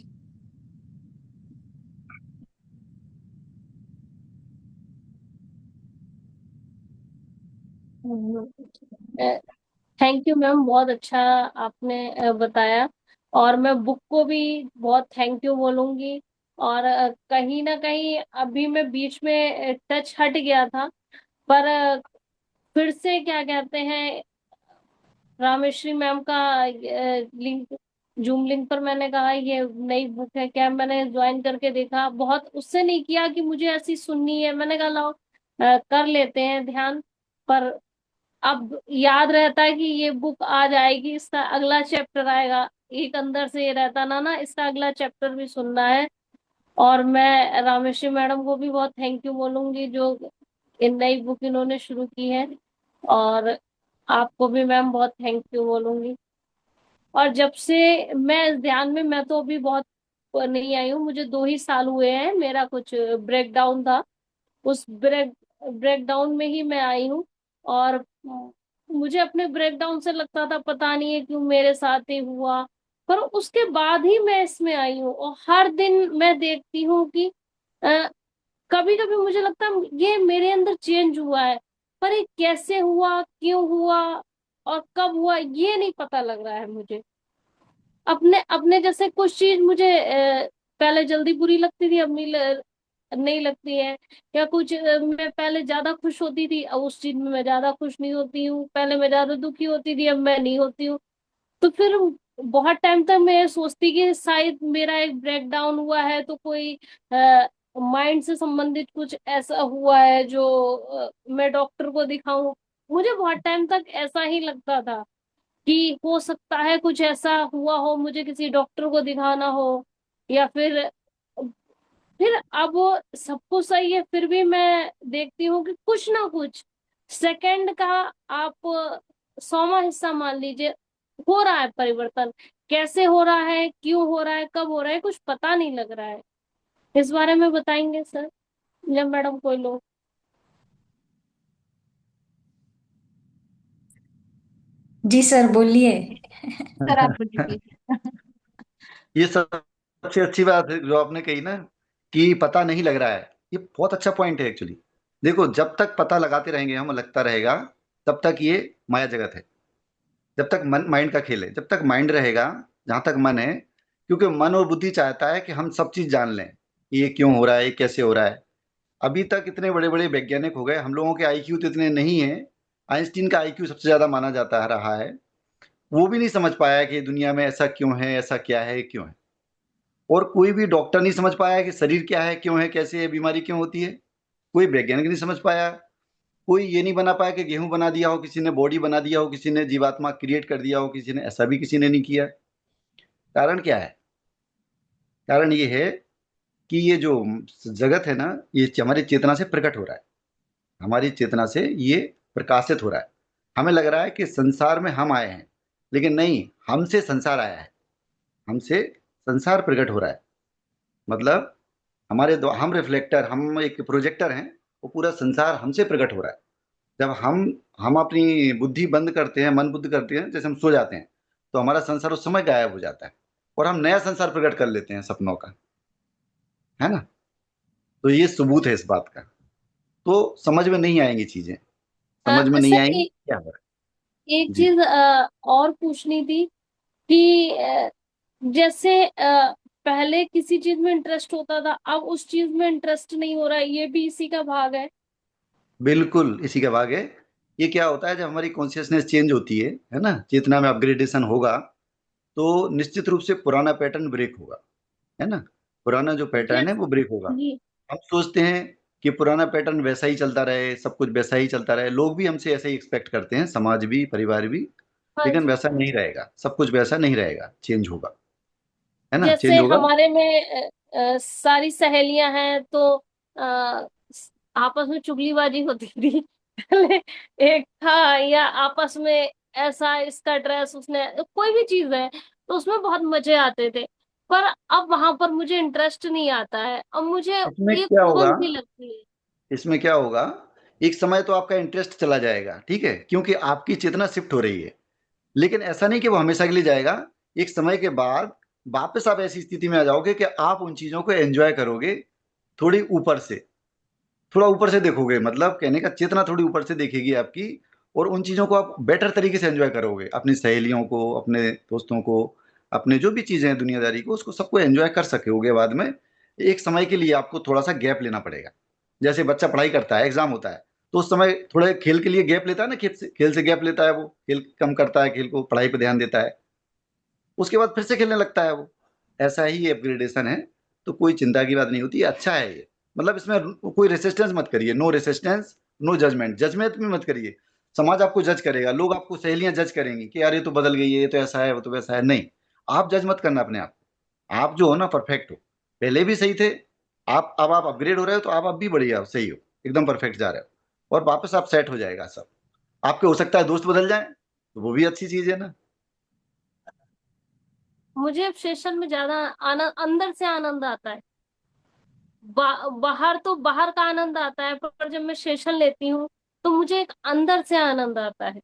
Thank you ma'am, बहुत अच्छा आपने बताया। और मैं बुक को भी बहुत थैंक यू बोलूंगी। और कहीं ना कहीं अभी मैं बीच में टच हट गया था, पर फिर से क्या कहते हैं, रामेश्वरी मैम का लिंक, जूम लिंक पर मैंने कहा ये नई बुक है क्या, मैंने ज्वाइन करके देखा। बहुत उससे नहीं किया कि मुझे ऐसी सुननी है, मैंने कहा लाओ कर लेते हैं ध्यान। पर अब याद रहता है कि ये बुक आ जाएगी, इसका अगला चैप्टर आएगा। एक अंदर से ये रहता ना इसका अगला चैप्टर भी सुनना है। और मैं रामेश्वरी मैडम को भी बहुत थैंक यू बोलूंगी जो इन नई बुक इन्होंने शुरू की है। और आपको भी मैम बहुत थैंक यू बोलूंगी। और जब से मैं इस ध्यान में, मैं तो अभी बहुत नहीं आई हूँ, मुझे 2 ही साल हुए हैं, मेरा कुछ ब्रेक डाउन था, उस ब्रेकडाउन में ही मैं आई हूँ। और मुझे अपने ब्रेकडाउन से लगता था पता नहीं है क्यों मेरे साथ ही हुआ, पर उसके बाद ही मैं इसमें आई हूँ। और हर दिन मैं देखती हूँ कि कभी कभी मुझे लगता है ये मेरे अंदर चेंज हुआ है, पर ये कैसे हुआ, क्यों हुआ और कब हुआ, ये नहीं पता लग रहा है मुझे। अपने अपने जैसे कुछ चीज मुझे पहले जल्दी बुरी लगती थी, अब नहीं लगती है। या कुछ मैं पहले ज्यादा खुश होती थी, अब उस चीज में मैं ज्यादा खुश नहीं होती हूँ। पहले मैं ज्यादा दुखी होती थी, अब मैं नहीं होती हूँ। तो फिर बहुत टाइम तक मैं ये सोचती कि शायद मेरा एक ब्रेकडाउन हुआ है, तो कोई माइंड से संबंधित कुछ ऐसा हुआ है जो मैं डॉक्टर को दिखाऊं। मुझे बहुत टाइम तक ऐसा ही लगता था कि हो सकता है कुछ ऐसा हुआ हो, मुझे किसी डॉक्टर को दिखाना हो। या फिर अब वो सब कुछ सही है, फिर भी मैं देखती हूँ कि कुछ ना कुछ सेकंड का, आप 100वां हिस्सा मान लीजिए, हो रहा है परिवर्तन। कैसे हो रहा है, क्यों हो रहा है, कब हो रहा है, कुछ पता नहीं लग रहा है। इस बारे में बताएंगे सर या मैडम, कोई लोग? जी सर बोलिए। सर आप बोलिए। ये सबसे अच्छी बात है जो आपने कही ना, कि पता नहीं लग रहा है। ये बहुत अच्छा पॉइंट है एक्चुअली। देखो, जब तक पता लगाते रहेंगे हम, लगता रहेगा, तब तक ये माया जगत है। जब तक मन, माइंड का खेल है, जब तक माइंड रहेगा, जहां तक मन है। क्योंकि मन और बुद्धि चाहता है कि हम सब चीज जान लें, कि ये क्यों हो रहा है, ये कैसे हो रहा है। अभी तक इतने बड़े बड़े वैज्ञानिक हो गए, हम लोगों के आईक्यू तो इतने नहीं है। आइंस्टीन का आईक्यू सबसे ज्यादा माना जाता रहा है। वो भी नहीं समझ पाया कि दुनिया में ऐसा क्यों है, ऐसा क्या है, क्यों है। और कोई भी डॉक्टर नहीं समझ पाया कि शरीर क्या है, क्यों है, कैसे है, बीमारी क्यों होती है। कोई वैज्ञानिक नहीं समझ पाया। कोई ये नहीं बना पाया कि गेहूं बना दिया हो किसी ने, बॉडी बना दिया हो किसी ने, जीवात्मा क्रिएट कर दिया हो किसी ने, ऐसा भी किसी ने नहीं किया। कारण क्या है? कारण ये है कि ये जो जगत है ना, ये हमारी चेतना से प्रकट हो रहा है। हमारी चेतना से ये प्रकाशित हो रहा है। हमें लग रहा है कि संसार में हम आए हैं, लेकिन नहीं, हमसे संसार आया है। हमसे संसार प्रकट हो रहा है। मतलब हम रिफ्लेक्टर, हम एक प्रोजेक्टर हैं। वो पूरा संसार हमसे प्रकट हो रहा है। जब हम अपनी बुद्धि बंद करते हैं, मन बुद्ध करते हैं, जैसे हम सो जाते हैं, तो हमारा संसार उस समय गायब हो जाता है। और हम नया संसार प्रकट कर लेते हैं सपनों का। है ना? तो ये सबूत है इस बात का। तो समझ में नहीं आएंगी चीजें, समझ में नहीं सर आएंगी क्या हो रहा एक जी चीज और पूछनी थी कि जैसे पहले किसी चीज में इंटरेस्ट होता था, अब उस चीज में इंटरेस्ट नहीं हो रहा है, ये भी इसी का भाग है। बिल्कुल इसी का भाग है। ये क्या होता है, जब हमारी कॉन्शियसनेस चेंज होती है ना, चेतना में अपग्रेडेशन होगा, तो निश्चित रूप से पुराना पैटर्न ब्रेक होगा, है ना। पुराना जो पैटर्न है जैसे वो ब्रेक होगा। जी। हम सोचते हैं कि पुराना पैटर्न वैसा ही चलता रहे, सब कुछ वैसा ही चलता रहे, लोग भी हमसे ऐसा ही एक्सपेक्ट करते हैं, समाज भी, परिवार भी। हाँ लेकिन जी। वैसा नहीं रहेगा, सब कुछ वैसा नहीं रहेगा, चेंज होगा, है ना, चेंज जैसे होगा। हमारे में सारी सहेलियां हैं तो अ, आपस में चुगलीबाजी होती थी पहले एक था, या आपस में ऐसा इसका ड्रेस उसने, कोई भी चीज है तो उसमें बहुत मजे आते थे। पर अब वहां पर मुझे इंटरेस्ट नहीं आता है, अब मुझे इसमें एक क्या होगा, उमंग सी लगती है। इसमें क्या होगा, एक समय तो आपका इंटरेस्ट चला जाएगा, ठीक है, क्योंकि आपकी चेतना शिफ्ट हो रही है। लेकिन ऐसा नहीं कि वो हमेशा के लिए जाएगा। एक समय के बाद वापस आप ऐसी स्थिति में आ जाओगे कि आप उन चीजों को एंजॉय करोगे, थोड़ी ऊपर से, थोड़ा ऊपर से देखोगे, मतलब कहने का चेतना थोड़ी ऊपर से देखेगी आपकी। और उन चीजों को आप बेटर तरीके से एंजॉय करोगे, अपनी सहेलियों को, अपने दोस्तों को, अपने जो भी चीजें हैं दुनियादारी को, उसको सबको एंजॉय कर सकोगे बाद में। एक समय के लिए आपको थोड़ा सा गैप लेना पड़ेगा। जैसे बच्चा पढ़ाई करता है, एग्जाम होता है, तो उस समय थोड़े खेल के लिए गैप लेता है ना, खेल से गैप लेता है, वो खेल कम करता है, खेल को, पढ़ाई पर ध्यान देता है, उसके बाद फिर से खेलने लगता है वो। ऐसा ही अपग्रेडेशन है। तो कोई चिंता की बात नहीं होती, अच्छा है ये। मतलब इसमें कोई रेसिस्टेंस मत करिए, no resistance, no judgement, judgement भी मत करिए। समाज आपको जज करेगा, लोग आपको, सहेलियां जज करेंगी कि यार ये तो बदल गई है, ये तो ऐसा है, वो तो वैसा है। नहीं, आप जज मत करना अपने आप को। आप जो हो ना, परफेक्ट हो, पहले भी सही थे। आप अब आप अपग्रेड हो रहे हो, तो आप अब भी बढ़िया हो, सही हो, एकदम परफेक्ट जा रहे हो, और वापस आप सेट हो जाएगा सब। आपके हो सकता है दोस्त बदल जाए, तो वो भी अच्छी चीज है ना। मुझे अब सेशन में ज्यादा आनंद, अंदर से आनंद आता है। बाहर तो बाहर का आनंद आता है, पर जब मैं सेशन लेती हूँ तो मुझे एक अंदर से आनंद आता है।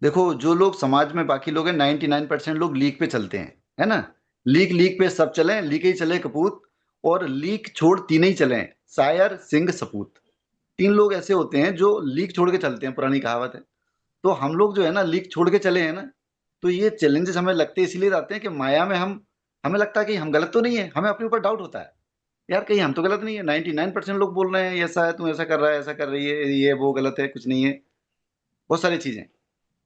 देखो, जो लोग समाज में बाकी लोग हैं, 99% लोग लीक पे चलते हैं, है ना। लीक लीक पे सब चले, लीक ही चले कपूत। और लीक छोड़ तीन ही चले, शायर सिंह सपूत। तीन लोग ऐसे होते हैं जो लीक छोड़ के चलते हैं, पुरानी कहावत है। तो हम लोग जो है ना, लीक छोड़ के चले हैं ना। तो ये चैलेंजेस हमें लगते इसलिए आते हैं कि माया में हम, हमें लगता है कि हम गलत तो नहीं है, हमें अपने ऊपर डाउट होता है, यार कहीं हम तो गलत नहीं है। 99% लोग बोल रहे हैं ये ऐसा है, तू ऐसा कर रहा है, ऐसा कर रही है, ये वो गलत है, कुछ नहीं है, बहुत सारी चीजें।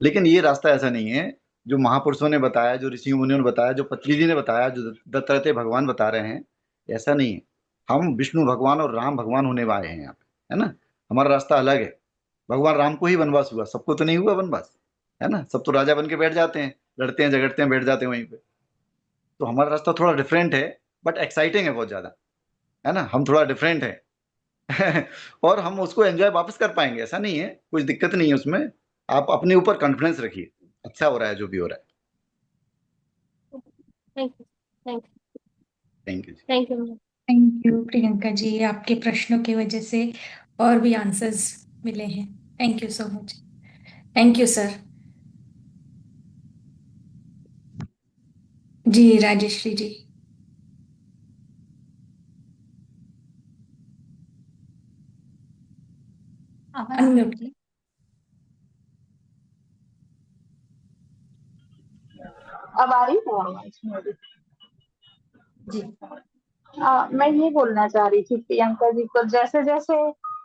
लेकिन ये रास्ता ऐसा नहीं है जो महापुरुषों ने बताया, जो ऋषि मुनियों ने बताया, जो पतंजलि जी ने बताया, जो दत्तात्रेय भगवान बता रहे हैं, ऐसा नहीं है। हम विष्णु भगवान और राम भगवान होने वाले हैं यहाँ पे, है ना। हमारा रास्ता अलग है। भगवान राम को ही वनवास हुआ, सबको तो नहीं हुआ वनवास, है ना। सब तो राजा बन के बैठ जाते हैं, लड़ते हैं झगड़ते हैं, बैठ जाते हैं वहीं पे। तो हमारा रास्ता थोड़ा डिफरेंट है, बट एक्साइटिंग है बहुत ज्यादा, है ना। हम थोड़ा डिफरेंट है और हम उसको एंजॉय वापस कर पाएंगे, ऐसा नहीं है, कुछ दिक्कत नहीं है उसमें। आप अपने ऊपर कॉन्फिडेंस रखिए, अच्छा हो रहा है जो भी हो रहा है। Thank you. Thank you. Thank you जी। Thank you. Thank you Priyanka ji, आपके प्रश्नों की वजह से और भी आंसर्स मिले हैं। Thank you so much. Thank you sir. जी राजेश्री जी। आवाज आ अनम्यूट। रही है? अब आ रही है आवाज मेरी? जी। मैं ये बोलना चाह रही थी प्रियंका जी को, जैसे जैसे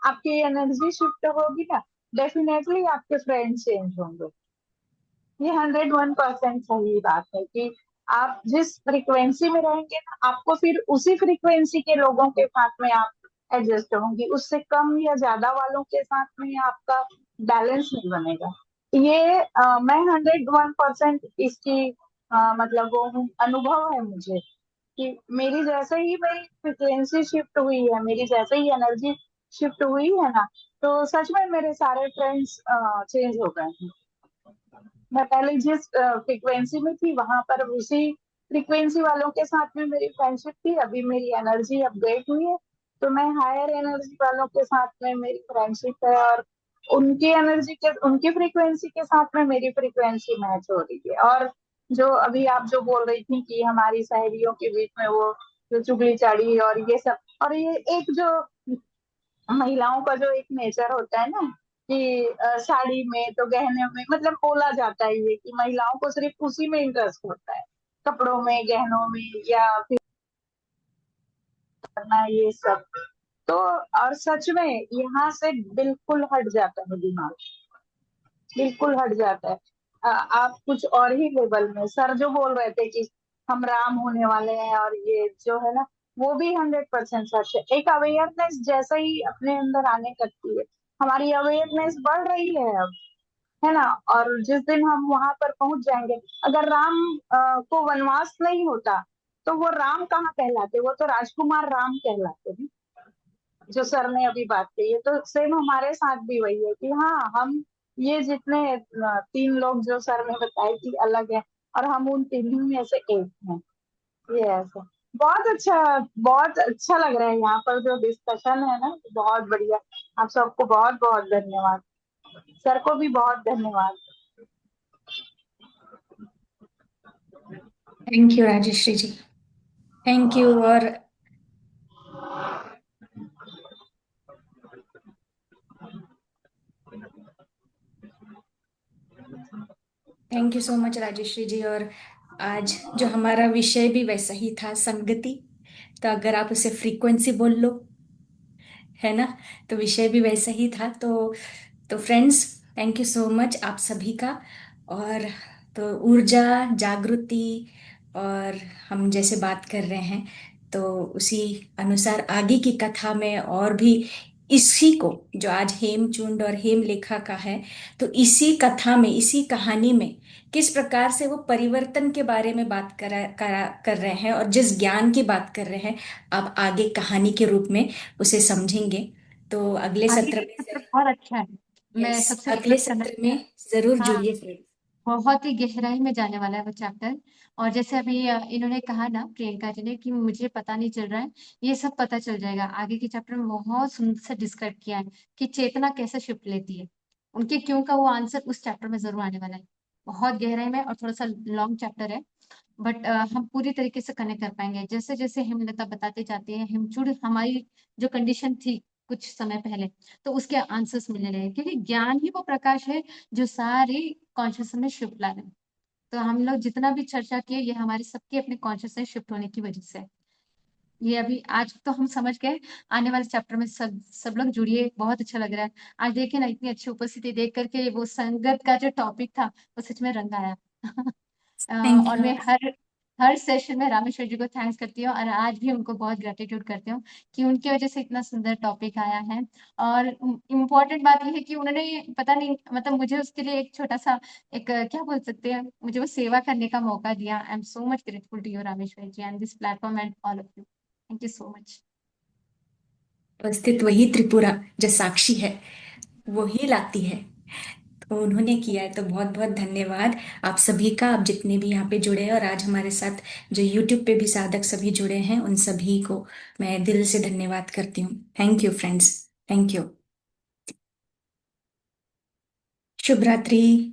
आपकी एनर्जी शिफ्ट होगी ना, डेफिनेटली आपके फ्रेंड चेंज होंगे। ये 101% सही बात है कि आप जिस फ्रीक्वेंसी में रहेंगे ना, आपको फिर उसी फ्रीक्वेंसी के लोगों के साथ में आप एडजस्ट होंगी। उससे कम या ज्यादा वालों के साथ में आपका बैलेंस नहीं बनेगा। ये मैं 101% इसकी मतलब वो अनुभव है मुझे कि मेरी जैसे ही मेरी फ्रिक्वेंसी शिफ्ट हुई है, मेरी जैसे ही एनर्जी शिफ्ट हुई है ना, तो सच में मेरे सारे फ्रेंड्स चेंज हो गए हैं। मैं पहले जिस फ्रिक्वेंसी में थी वहां पर उसी फ्रिक्वेंसी वालों के साथ में मेरी फ्रेंडशिप थी। अभी मेरी एनर्जी अपग्रेड हुई है, तो मैं हायर एनर्जी वालों के साथ में मेरी फ्रेंडशिप है, और उनकी एनर्जी के, उनकी फ्रिक्वेंसी के साथ में मेरी फ्रिक्वेंसी मैच हो रही है। और जो अभी आप जो बोल रही थी कि हमारी सहेलियों के बीच में वो जो चुगली चाड़ी और ये सब, और ये एक जो महिलाओं का जो एक नेचर होता है ना, कि साड़ी में तो गहने में, मतलब बोला जाता है ये कि महिलाओं को सिर्फ उसी में इंटरेस्ट होता है, कपड़ों में, गहनों में, या फिर करना ये सब। तो और सच में यहाँ से बिल्कुल हट जाता है दिमाग, बिल्कुल हट जाता है। आप कुछ और ही लेवल में, सर जो बोल रहे थे कि हम राम होने वाले हैं, और ये जो है ना, वो भी 100% सच है। एक अवेयरनेस जैसा ही अपने अंदर आने लगती है, हमारी अवेयरनेस बढ़ रही है अब, है ना। और जिस दिन हम वहां पर पहुंच जाएंगे, अगर राम को वनवास नहीं होता तो वो राम कहाँ कहलाते, वो तो राजकुमार राम कहलाते हैं। जो सर ने अभी बात कही है, तो सेम हमारे साथ भी वही है कि हाँ, हम ये जितने 3 लोग जो सर ने बताए कि अलग है, और हम उन 3 में से एक हैं। ये ऐसा बहुत अच्छा लग रहा है यहाँ पर जो डिस्कशन है ना, बहुत बढ़िया। आप सबको बहुत बहुत धन्यवाद, सर को भी बहुत धन्यवाद। Thank you Rajshri ji, thank you. और thank you so much Rajshri ji. और आज जो हमारा विषय भी वैसा ही था, संगति। तो अगर आप उसे फ्रीक्वेंसी बोल लो, है ना, तो विषय भी वैसा ही था। तो friends, thank you so much आप सभी का। और तो ऊर्जा, जागृति, और हम जैसे बात कर रहे हैं, तो उसी अनुसार आगे की कथा में और भी इसी को, जो आज हेमचूंड और हेमलेखा का है, तो इसी कथा में, इसी कहानी में किस प्रकार से वो परिवर्तन के बारे में बात कर रहे हैं, और जिस ज्ञान की बात कर रहे हैं, आप आगे कहानी के रूप में उसे समझेंगे। तो अगले आगे सत्र का में चैप्टर बहुत अच्छा है। मैं यस, सबसे अगले रिक्वेस्ट करना सत्र में जरूर हाँ, जुड़िए फ्रेंड्स। बहुत ही गहराई में जाने वाला है वो चैप्टर। और जैसे अभी इन्होंने कहा ना, प्रियंका जी ने, कि मुझे पता नहीं चल रहा है, ये सब पता चल जाएगा आगे के चैप्टर में। बहुत सुंदर से डिस्क्राइब किया है कि चेतना कैसे शिफ्ट लेती है। उनके क्यों का वो आंसर उस चैप्टर में जरूर आने वाला है, बहुत गहराई में। और थोड़ा सा लॉन्ग चैप्टर है, बट हम पूरी तरीके से कनेक्ट कर पाएंगे। जैसे जैसे हेमलता बताते जाते हैं, हिमचूड़ हमारी जो कंडीशन थी कुछ समय पहले, तो उसके आंसर्स मिलने लगे, क्योंकि ज्ञान ही वो प्रकाश है जो सारी कॉन्शियसनेस में शिफ्ट ला रहे हैं। तो हम लोग जितना भी चर्चा किए, ये हमारे सबके अपने कॉन्शियसनेस शिफ्ट होने की वजह से है। ये अभी आज तो हम समझ गए। आने वाले चैप्टर में सब लोग जुड़िए, बहुत अच्छा लग रहा है। आज देखिए ना, इतनी अच्छी उपस्थिति देख करके वो संगत का जो टॉपिक था, वो सच में रंग आया। थैंक और यू। मैं हर हर सेशन में रामेश्वर जी को थैंक्स करती हूँ, और आज भी उनको बहुत ग्रेटिट्यूड करती हूँ कि उनकी वजह से इतना सुंदर टॉपिक आया है। और इम्पोर्टेंट बात यह है कि उन्होंने, पता नहीं, मतलब मुझे उसके लिए एक छोटा सा, एक क्या बोल सकते हैं, मुझे वो सेवा करने का मौका दिया। I am so much grateful to you Rameshwar ji and this platform and all of you. Thank you so much. उपस्थित वही त्रिपुरा जो साक्षी है, वही लाती है, तो उन्होंने किया है। तो बहुत बहुत धन्यवाद आप सभी का, आप जितने भी यहाँ पे जुड़े हैं, और आज हमारे साथ जो यूट्यूब पे भी साधक सभी जुड़े हैं, उन सभी को मैं दिल से धन्यवाद करती हूँ। Thank you friends, thank you. शुभ रात्रि।